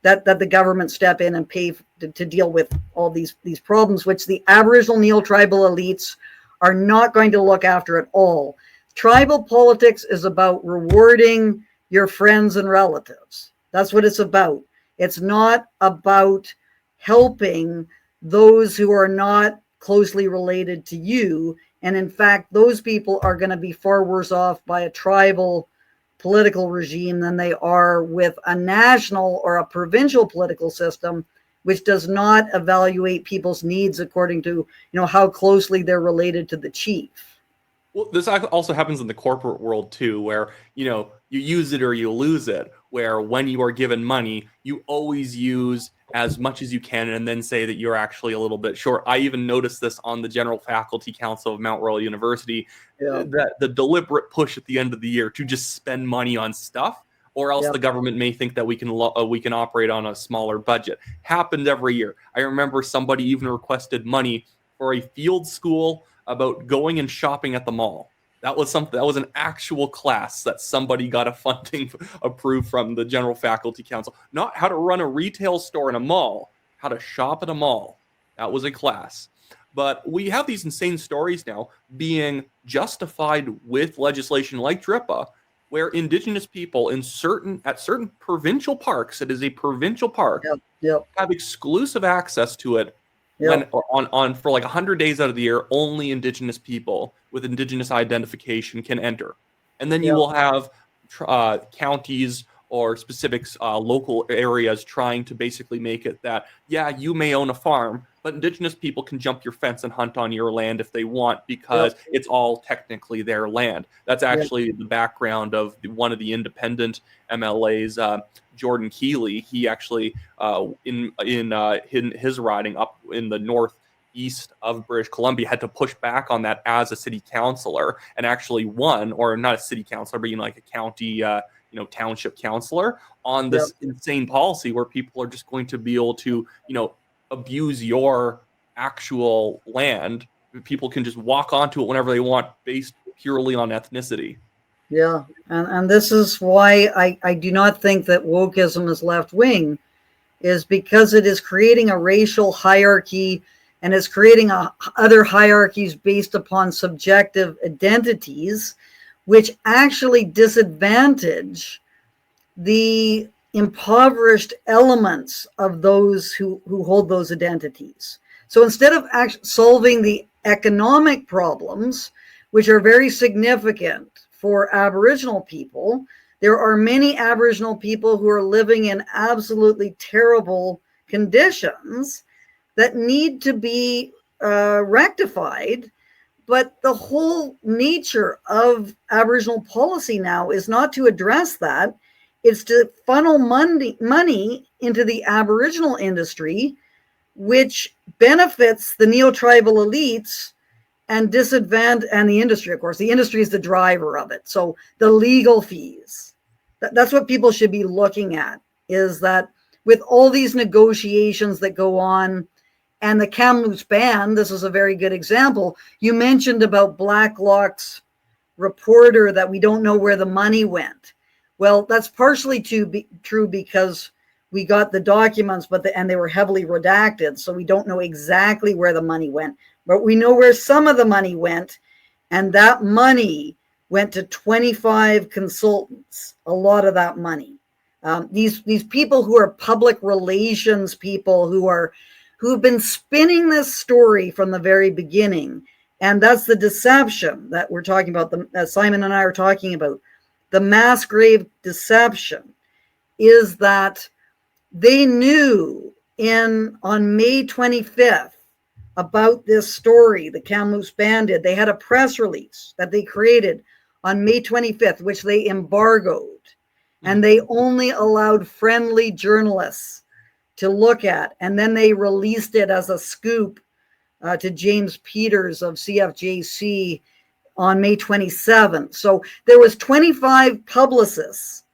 that the government step in and pay to deal with all these problems, which the Aboriginal neo-tribal elites are not going to look after at all. Tribal politics is about rewarding your friends and relatives. That's what it's about. It's not about helping those who are not closely related to you. And in fact, those people are going to be far worse off by a tribal political regime than they are with a national or a provincial political system, which does not evaluate people's needs according to, how closely they're related to the chief. Well, this also happens in the corporate world too, where, you use it or you lose it, where when you are given money, you always use as much as you can and then say that you're actually a little bit short. I even noticed this on the General Faculty Council of Mount Royal University, that the deliberate push at the end of the year to just spend money on stuff, or else the government may think that we can operate on a smaller budget. Happened every year. I remember somebody even requested money for a field school about going and shopping at the mall. That was an actual class that somebody got a funding approved from the General Faculty Council. Not how to run a retail store in a mall, how to shop at a mall. That was a class. But we have these insane stories now being justified with legislation like DRIPA, where Indigenous people at certain provincial parks, it is a provincial park, have exclusive access to it. When on for like 100 days out of the year, only Indigenous people with Indigenous identification can enter. And then you will have counties or specific local areas trying to basically make it that, you may own a farm, but Indigenous people can jump your fence and hunt on your land if they want, because it's all technically their land. That's actually the background of one of the independent MLAs, Jordan Keeley. He actually, in his riding up in the northeast of British Columbia, had to push back on that as a city councillor, and actually won, or not a city councillor, but like a township councillor on this insane policy where people are just going to be able to, abuse your actual land. People can just walk onto it whenever they want based purely on ethnicity. Yeah, and this is why I do not think that wokeism is left-wing, is because it is creating a racial hierarchy and is creating other hierarchies based upon subjective identities, which actually disadvantage the impoverished elements of those who hold those identities. So instead of solving the economic problems, which are very significant for Aboriginal people, there are many Aboriginal people who are living in absolutely terrible conditions that need to be rectified. But the whole nature of Aboriginal policy now is not to address that. It's to funnel money into the Aboriginal industry, which benefits the neo-tribal elites and and the industry, of course. The industry is the driver of it. So the legal fees, that's what people should be looking at, is that with all these negotiations that go on, and the Kamloops ban, this is a very good example. You mentioned about Blacklock's reporter that we don't know where the money went. Well, that's partially true because we got the documents, and they were heavily redacted, so we don't know exactly where the money went. But we know where some of the money went, and that money went to 25 consultants, a lot of that money. These people who are public relations people who've been spinning this story from the very beginning, and that's the deception that we're talking about, that Simon and I are talking about. The mass grave deception is that they knew on May 25th about this story, the Kamloops Bandit. They had a press release that they created on May 25th, which they embargoed, and they only allowed friendly journalists to look at, and then they released it as a scoop to James Peters of CFJC on May 27th. So there was 25 publicists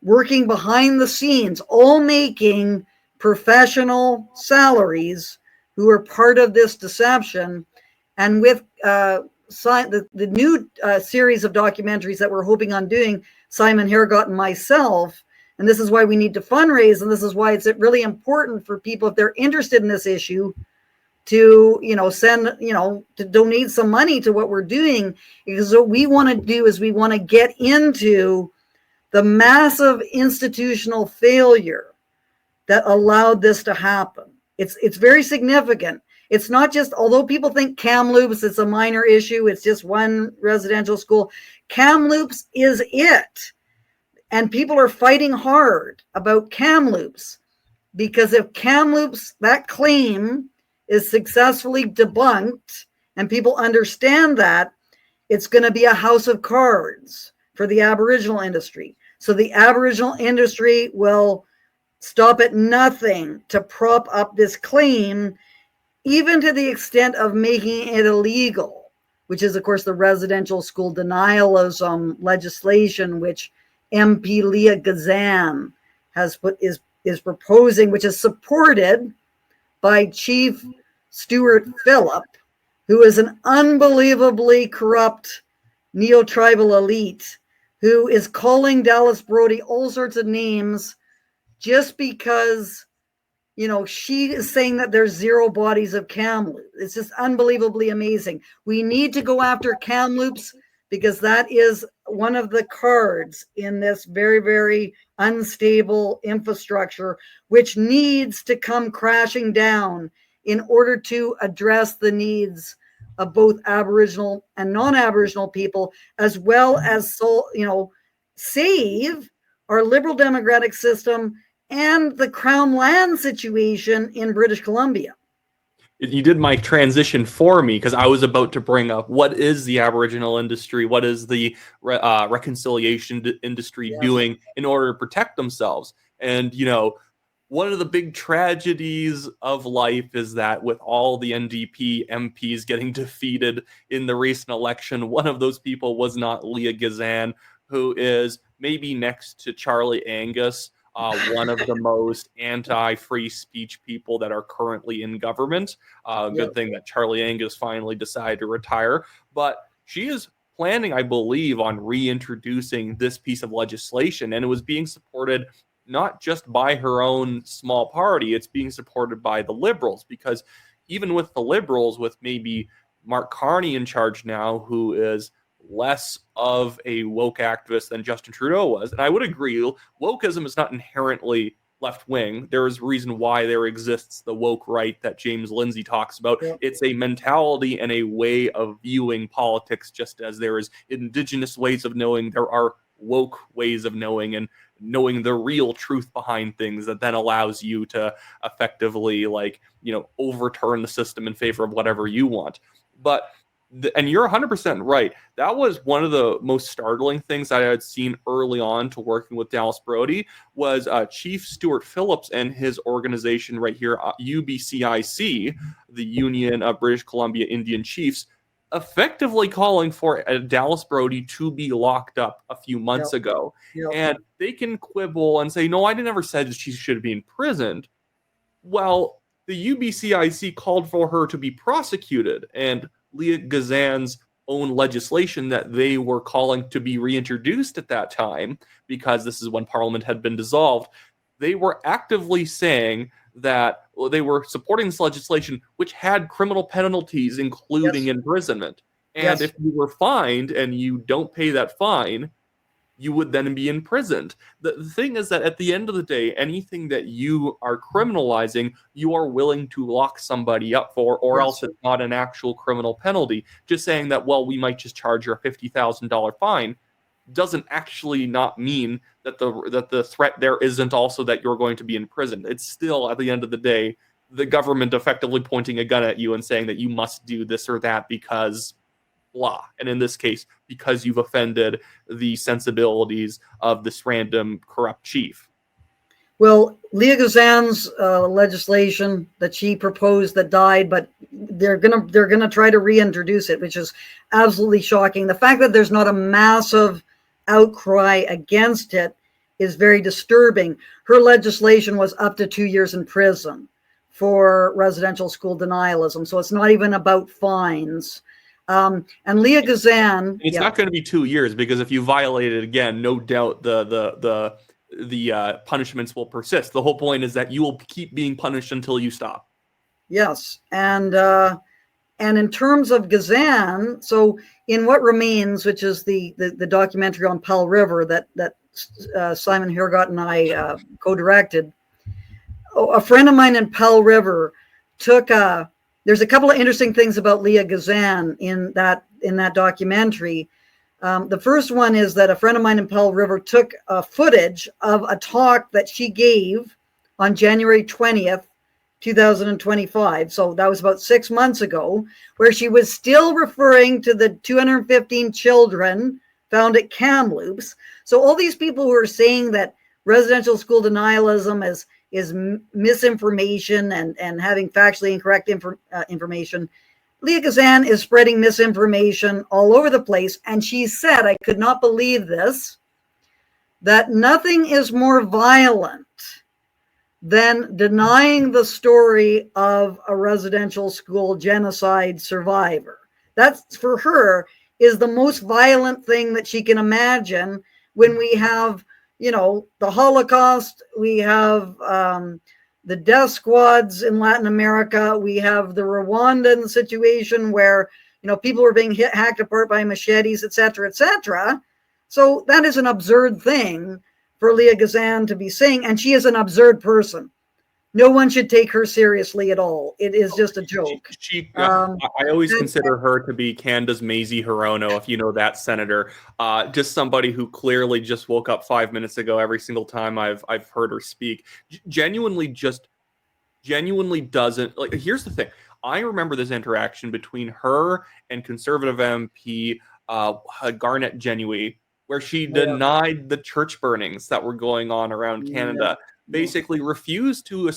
working behind the scenes, all making professional salaries, who were part of this deception. And with the new series of documentaries that we're hoping on doing, Simon Harrogott and myself, and this is why we need to fundraise, and this is why it's really important for people, if they're interested in this issue, to to donate some money to what we're doing. Because what we want to do is we want to get into the massive institutional failure that allowed this to happen. It's very significant. It's not just, although people think Kamloops, it's a minor issue, it's just one residential school. Kamloops is it. And people are fighting hard about Kamloops, because if Kamloops, that claim, is successfully debunked and people understand that, it's going to be a house of cards for the Aboriginal industry. So the Aboriginal industry will stop at nothing to prop up this claim, even to the extent of making it illegal, which is, of course, the residential school denialism legislation, which MP Leah Gazan is proposing, which is supported by Chief Stuart Phillip, who is an unbelievably corrupt neo-tribal elite who is calling Dallas Brody all sorts of names just because, she is saying that there's zero bodies of Kamloops. It's just unbelievably amazing. We need to go after Kamloops because that is one of the cards in this very, very unstable infrastructure, which needs to come crashing down in order to address the needs of both Aboriginal and non-Aboriginal people, as well as save our liberal democratic system and the Crown land situation in British Columbia. You did my transition for me, because I was about to bring up, what is the Aboriginal industry? What is the reconciliation industry doing in order to protect themselves? And, one of the big tragedies of life is that with all the NDP MPs getting defeated in the recent election, one of those people was not Leah Gazan, who is maybe next to Charlie Angus, one of the most anti-free speech people that are currently in government. Good thing that Charlie Angus finally decided to retire. But she is planning, I believe, on reintroducing this piece of legislation, and it was being supported not just by her own small party, it's being supported by the Liberals, because even with the Liberals, with maybe Mark Carney in charge now, who is less of a woke activist than Justin Trudeau was. And I would agree, wokeism is not inherently left-wing. There is a reason why there exists the woke right that James Lindsay talks about. It's a mentality and a way of viewing politics, just as there is Indigenous ways of knowing, there are woke ways of knowing, and knowing the real truth behind things that then allows you to effectively, like, overturn the system in favor of whatever you want. But and you're 100% right. That was one of the most startling things I had seen early on to working with Dallas Brody was Chief Stuart Phillips and his organization right here, UBCIC, the Union of British Columbia Indian Chiefs, effectively calling for Dallas Brody to be locked up a few months ago. And they can quibble and say, no, I never said she should be imprisoned. Well, the UBCIC called for her to be prosecuted, and Leah Gazan's own legislation that they were calling to be reintroduced at that time, because this is when Parliament had been dissolved, they were actively saying that they were supporting this legislation, which had criminal penalties, including imprisonment. And if you were fined and you don't pay that fine, you would then be imprisoned. The thing is that at the end of the day, anything that you are criminalizing, you are willing to lock somebody up for, or else it's not an actual criminal penalty. Just saying that, well, we might just charge you a $50,000 fine doesn't actually not mean that the threat there isn't also that you're going to be imprisoned. It's still, at the end of the day, the government effectively pointing a gun at you and saying that you must do this or that because blah. And in this case, because you've offended the sensibilities of this random corrupt chief. Well, Leah Gazan's legislation that she proposed that died, but they're gonna try to reintroduce it, which is absolutely shocking. The fact that there's not a massive outcry against it is very disturbing. Her legislation was up to 2 years in prison for residential school denialism, so it's not even about fines. And Leah Gazan, it's not going to be 2 years, because if you violate it again, no doubt the punishments will persist. The whole point is that you will keep being punished until you stop. Yes, and in terms of Gazan, so in What Remains, which is the documentary on Powell River that Simon Hergott and I co-directed, a friend of mine in Powell River took there's a couple of interesting things about Leah Gazan in that documentary. The first one is that a friend of mine in Powell River took footage of a talk that she gave on January 20th, 2025. So that was about 6 months ago, where she was still referring to the 215 children found at Kamloops. So all these people who are saying that residential school denialism is misinformation and having factually incorrect information, Leah Gazan is spreading misinformation all over the place. And she said, I could not believe this, that nothing is more violent than denying the story of a residential school genocide survivor. That's, for her, is the most violent thing that she can imagine, when we have, the Holocaust, we have the death squads in Latin America, we have the Rwandan situation where, people were being hacked apart by machetes, et cetera, et cetera. So that is an absurd thing for Leah Gazan to be saying, and she is an absurd person. No one should take her seriously at all. It is just a joke. I always consider her to be Canada's Mazie Hirono, if you know that senator. Just somebody who clearly just woke up 5 minutes ago every single time I've heard her speak. Genuinely doesn't. Like, here's the thing. I remember this interaction between her and Conservative MP Garnet Genuine, where she denied the church burnings that were going on around Canada. basically refused to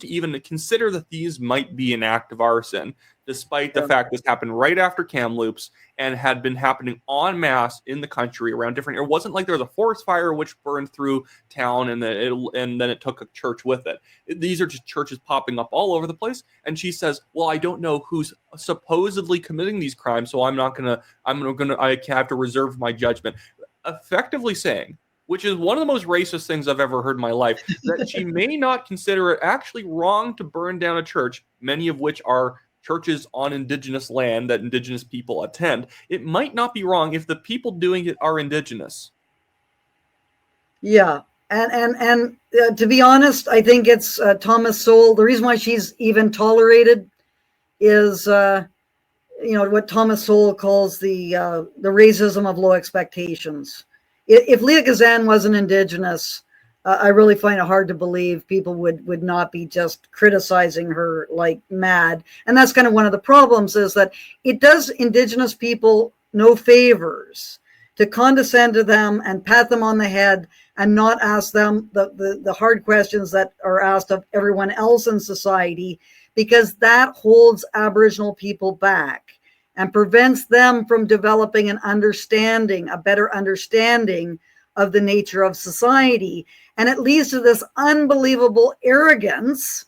even consider that these might be an act of arson, despite the fact this happened right after Kamloops and had been happening en masse in the country around different. It wasn't like there was a forest fire which burned through town and then it took a church with it. These are just churches popping up all over the place. And she says, "Well, I don't know who's supposedly committing these crimes, so I have to reserve my judgment." Effectively saying, which is one of the most racist things I've ever heard in my life, that she may not consider it actually wrong to burn down a church, many of which are churches on Indigenous land that Indigenous people attend. It might not be wrong if the people doing it are Indigenous. Yeah. And to be honest, I think it's Thomas Sowell. The reason why she's even tolerated is, what Thomas Sowell calls the racism of low expectations. If Leah Gazan wasn't Indigenous, I really find it hard to believe people would not be just criticizing her like mad. And that's kind of one of the problems, is that it does Indigenous people no favors to condescend to them and pat them on the head and not ask them the hard questions that are asked of everyone else in society, because that holds Aboriginal people back and prevents them from developing a better understanding of the nature of society. And it leads to this unbelievable arrogance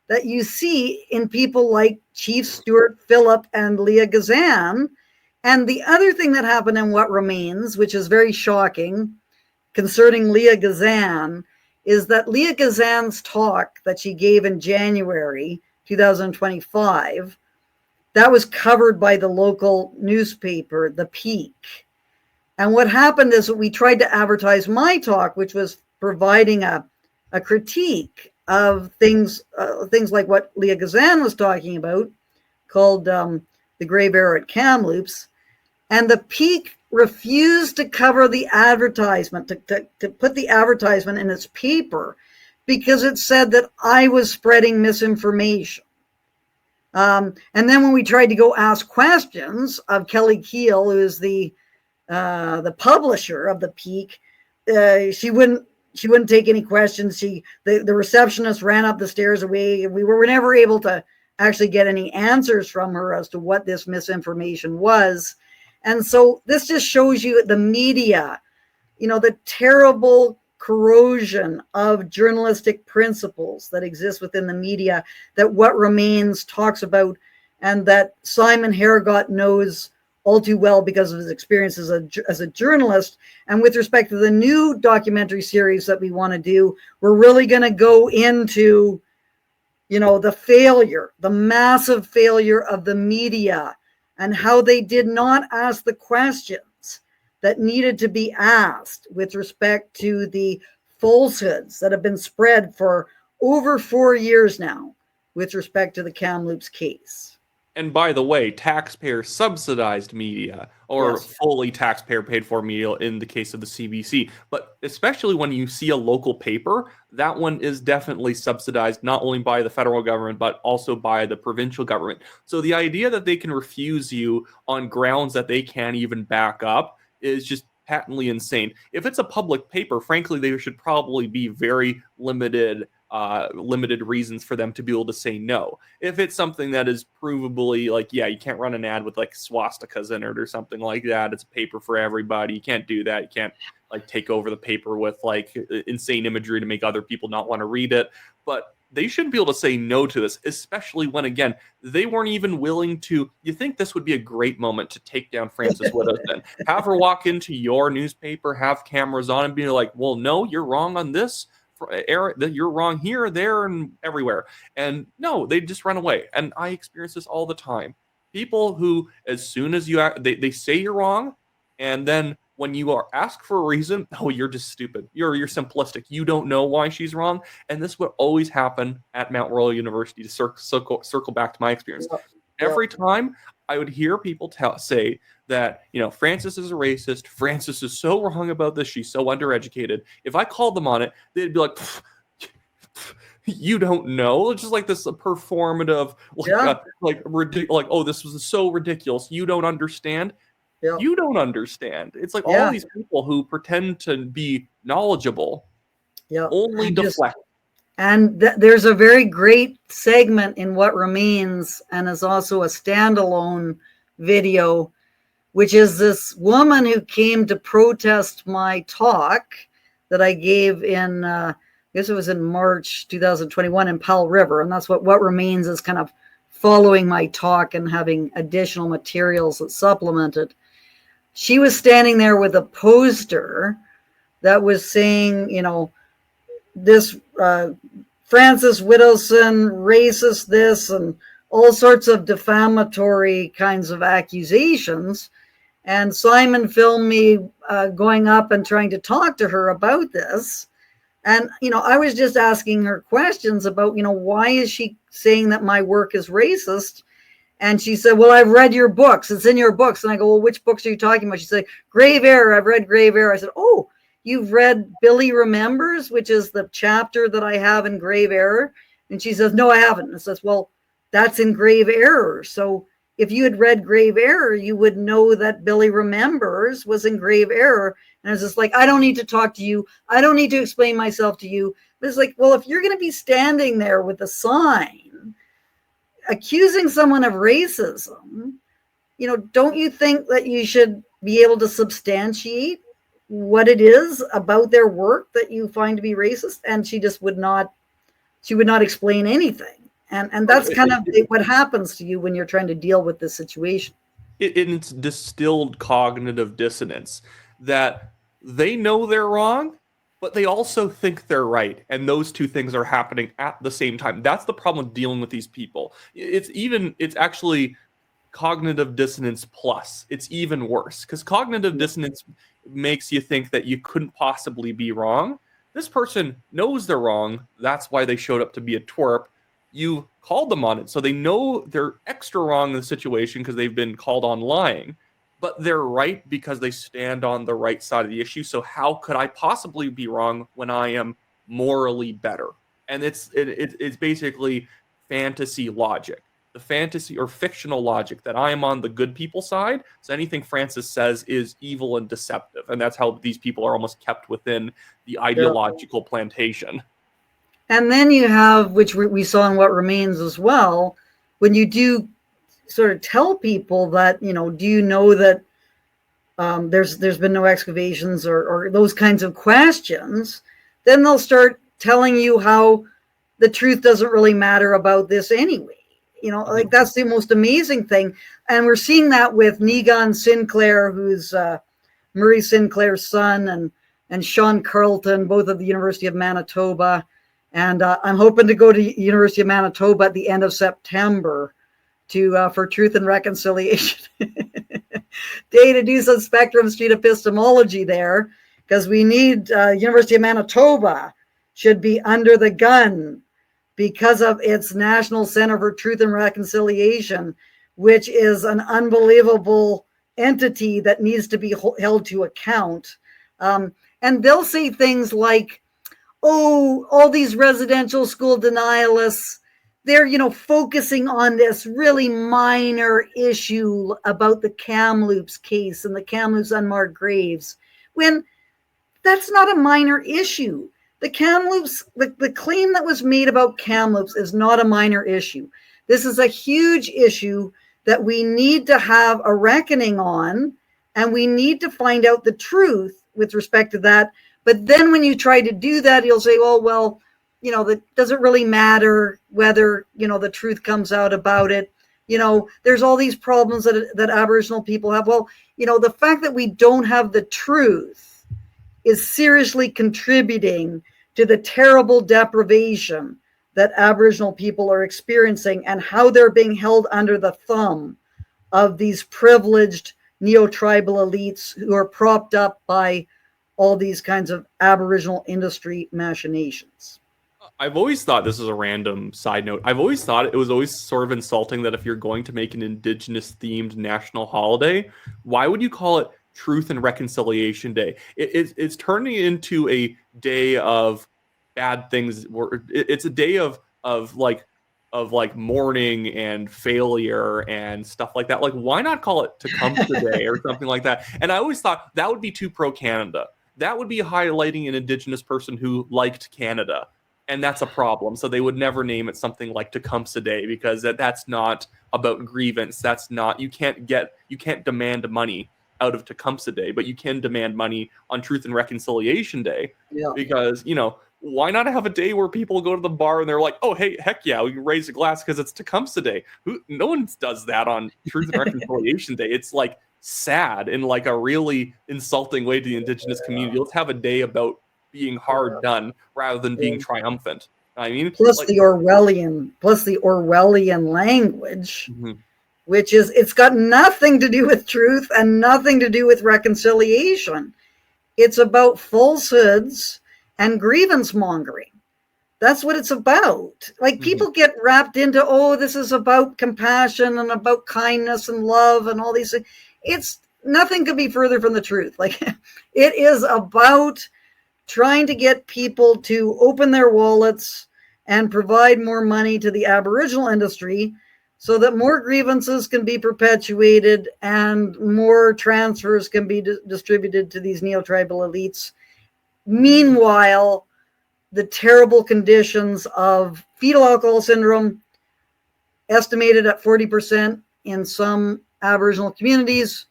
that you see in people like Chief Stuart Phillip and Leah Gazan. And the other thing that happened in What Remains, which is very shocking concerning Leah Gazan, is that Leah Gazan's talk that she gave in January 2025, that was covered by the local newspaper, The Peak. And what happened is that we tried to advertise my talk, which was providing a critique of things like what Leah Gazan was talking about, called The Grave Era at Kamloops. And The Peak refused to cover the advertisement, to put the advertisement in its paper, because it said that I was spreading misinformation. And then when we tried to go ask questions of Kelly Keel, who is the publisher of The Peak, she wouldn't take any questions. The receptionist ran up the stairs away. We were never able to actually get any answers from her as to what this misinformation was. And so this just shows you the media, the terrible corrosion of journalistic principles that exist within the media, that What Remains talks about, and that Simon Harrogott knows all too well because of his experience as a journalist. And with respect to the new documentary series that we want to do, we're really going to go into, the massive failure of the media and how they did not ask the questions that needed to be asked with respect to the falsehoods that have been spread for over 4 years now with respect to the Kamloops case. And by the way, taxpayer subsidized media, or Yes. fully taxpayer paid for media in the case of the CBC. But especially when you see a local paper, that one is definitely subsidized not only by the federal government, but also by the provincial government. So the idea that they can refuse you on grounds that they can't even back up is just patently insane. If it's a public paper, frankly, there should probably be very limited reasons for them to be able to say no. If it's something that is provably like, yeah, you can't run an ad with like swastikas in it or something like that. It's a paper for everybody. You can't do that. You can't like take over the paper with like insane imagery to make other people not want to read it. But they shouldn't be able to say no to this, especially when, again, they weren't even willing to. You think this would be a great moment to take down Frances Widdowson, have her walk into your newspaper, have cameras on, and be like, well, no, you're wrong on this. You're wrong here, there, and everywhere. And no, they just run away. And I experience this all the time. People who, as soon as they say you're wrong, and then when you are asked for a reason, oh, you're just stupid. You're simplistic. You don't know why she's wrong. And this would always happen at Mount Royal University, to circle back to my experience. Yep. Every time I would hear people say that, Frances is a racist. Frances is so wrong about this. She's so undereducated. If I called them on it, they'd be like, you don't know. It's just like this performative, oh, this was so ridiculous. You don't understand. Yeah. You don't understand. It's like all these people who pretend to be knowledgeable. Yeah. Only deflect. And there's a very great segment in What Remains, and is also a standalone video, which is this woman who came to protest my talk that I gave in, I guess it was in March 2021 in Powell River. And that's what Remains is kind of following my talk and having additional materials that supplement it. She was standing there with a poster that was saying, you know, this Frances Widdowson, racist this, and all sorts of defamatory kinds of accusations. And Simon filmed me going up and trying to talk to her about this. And, you know, I was just asking her questions about, you know, why is she saying that my work is racist? And she said, well, I've read your books. It's in your books. And I go, well, which books are you talking about? She said, Grave Error. I've read Grave Error. I said, oh, you've read Billy Remembers, which is the chapter that I have in Grave Error? And she says, no, I haven't. And I says, well, that's in Grave Error. So if you had read Grave Error, you would know that Billy Remembers was in Grave Error. And I was just like, I don't need to talk to you. I don't need to explain myself to you. But it's like, well, if you're going to be standing there with a sign accusing someone of racism, you know, don't you think that you should be able to substantiate what it is about their work that you find to be racist? And she just would not explain anything. And that's kind of what happens to you when you're trying to deal with this situation. It's distilled cognitive dissonance that they know they're wrong, but they also think they're right. And those two things are happening at the same time. That's the problem with dealing with these people. It's actually cognitive dissonance plus. It's even worse, because cognitive dissonance makes you think that you couldn't possibly be wrong. This person knows they're wrong. That's why they showed up to be a twerp. You called them on it, so they know they're extra wrong in the situation because they've been called on lying, but they're right because they stand on the right side of the issue. So how could I possibly be wrong when I am morally better? And it's basically fantasy logic, the fantasy or fictional logic that I am on the good people side. So anything Frances says is evil and deceptive, and that's how these people are almost kept within the ideological plantation. And then you have, which we saw in What Remains as well, when you do sort of tell people that, you know, do you know that there's been no excavations or those kinds of questions, then they'll start telling you how the truth doesn't really matter about this anyway. You know, like that's the most amazing thing. And we're seeing that with Negan Sinclair, who's Murray Sinclair's son, and Sean Carlton, both of the University of Manitoba. And I'm hoping to go to University of Manitoba at the end of September for Truth and Reconciliation Day to do some Spectrum Street epistemology there, because we need University of Manitoba should be under the gun because of its National Center for Truth and Reconciliation, which is an unbelievable entity that needs to be held to account. And they'll say things like, oh, all these residential school denialists, they're, you know, focusing on this really minor issue about the Kamloops case and the Kamloops unmarked graves, when that's not a minor issue. The Kamloops, the claim that was made about Kamloops is not a minor issue. This is a huge issue that we need to have a reckoning on, and we need to find out the truth with respect to that. But then when you try to do that, you'll say, oh, well, you know, that doesn't really matter whether, you know, the truth comes out about it. You know, there's all these problems that Aboriginal people have. Well, you know, the fact that we don't have the truth is seriously contributing to the terrible deprivation that Aboriginal people are experiencing and how they're being held under the thumb of these privileged neo-tribal elites who are propped up by all these kinds of Aboriginal industry machinations. I've always thought, this is a random side note, I've always thought it was always sort of insulting that if you're going to make an Indigenous themed national holiday, why would you call it Truth and Reconciliation Day? It's turning into a day of bad things. It's a day of mourning and failure and stuff like that. Like, why not call it Tecumseh Day or something like that? And I always thought that would be too pro-Canada. that would be highlighting an Indigenous person who liked Canada. And that's a problem. So they would never name it something like Tecumseh Day, because that's not about grievance. That's not, you can't demand money out of Tecumseh Day, but you can demand money on Truth and Reconciliation Day. Yeah. Because, why not have a day where people go to the bar and they're like, oh, hey, heck yeah, we can raise a glass because it's Tecumseh Day. No one does that on Truth and Reconciliation Day. It's like sad in like a really insulting way to the Indigenous community. Let's have a day about being hard done rather than being triumphant. I mean, plus the Orwellian language, which is, it's got nothing to do with truth and nothing to do with reconciliation. It's about falsehoods and grievance mongering. That's what it's about. Like, people get wrapped into, oh, this is about compassion and about kindness and love and all these things. It's nothing could be further from the truth. Like, it is about trying to get people to open their wallets and provide more money to the Aboriginal industry so that more grievances can be perpetuated and more transfers can be distributed to these neo-tribal elites. Meanwhile, the terrible conditions of fetal alcohol syndrome, estimated at 40% in some Aboriginal communities,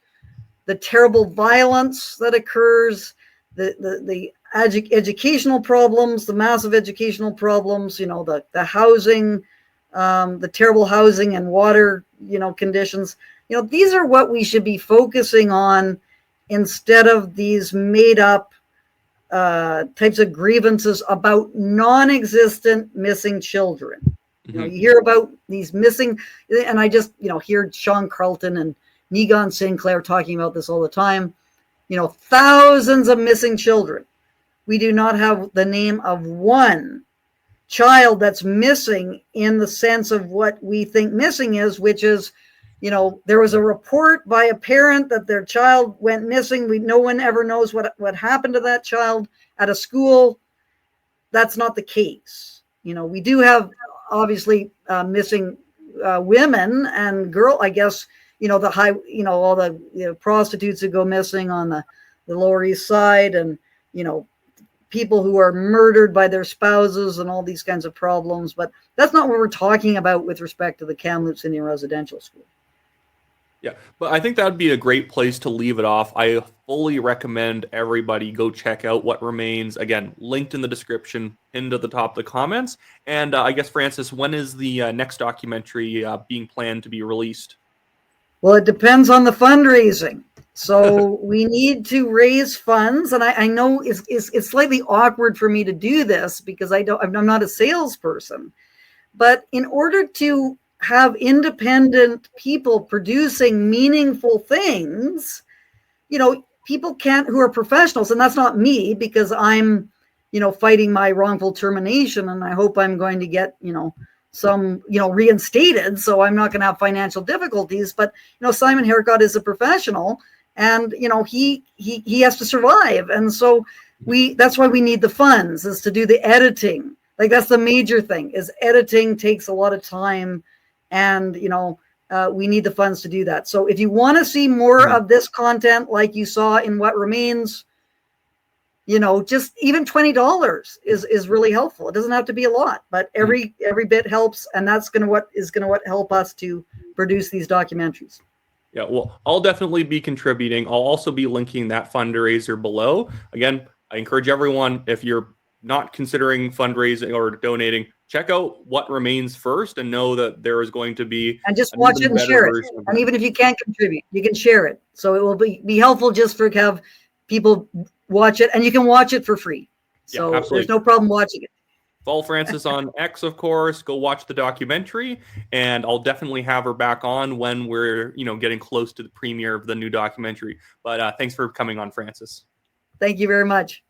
the terrible violence that occurs, the educational problems, the massive educational problems, the housing, the terrible housing and water, conditions. These are what we should be focusing on instead of these made up types of grievances about non-existent missing children. You hear about these missing, and I just, hear Sean Carlton and Negan Sinclair talking about this all the time. Thousands of missing children. We do not have the name of one child that's missing in the sense of what we think missing is, which is, there was a report by a parent that their child went missing. No one ever knows what happened to that child at a school. That's not the case. We do have obviously missing women and I guess, the high, all the prostitutes who go missing on the Lower East Side, and, people who are murdered by their spouses and all these kinds of problems. But that's not what we're talking about with respect to the Kamloops Indian Residential School. Yeah, but I think that would be a great place to leave it off. I fully recommend everybody go check out What Remains. Again, linked in the description, pinned to the top of the comments. And I guess, Frances, when is the next documentary being planned to be released? Well, it depends on the fundraising. So we need to raise funds, and I know it's slightly awkward for me to do this because I'm not a salesperson. But in order to have independent people producing meaningful things, people who are professionals, and that's not me, because I'm, fighting my wrongful termination, and I hope I'm going to get, some, reinstated, so I'm not going to have financial difficulties. But, Simon Haircott is a professional, and, he has to survive. And so that's why we need the funds, is to do the editing. Like, that's the major thing, is editing takes a lot of time. And, we need the funds to do that. So if you want to see more of this content, like you saw in What Remains, just even $20 is really helpful. It doesn't have to be a lot, but every bit helps. And that's what help us to produce these documentaries. Yeah, well, I'll definitely be contributing. I'll also be linking that fundraiser below. Again, I encourage everyone, if you're not considering fundraising or donating, check out What Remains first and know that there is going to be, and just watch it and share it. And even if you can't contribute, you can share it. So it will be helpful just for have people watch it, and you can watch it for free. So there's no problem watching it. Follow Frances on X, of course. Go watch the documentary, and I'll definitely have her back on when we're, getting close to the premiere of the new documentary. But thanks for coming on, Frances. Thank you very much.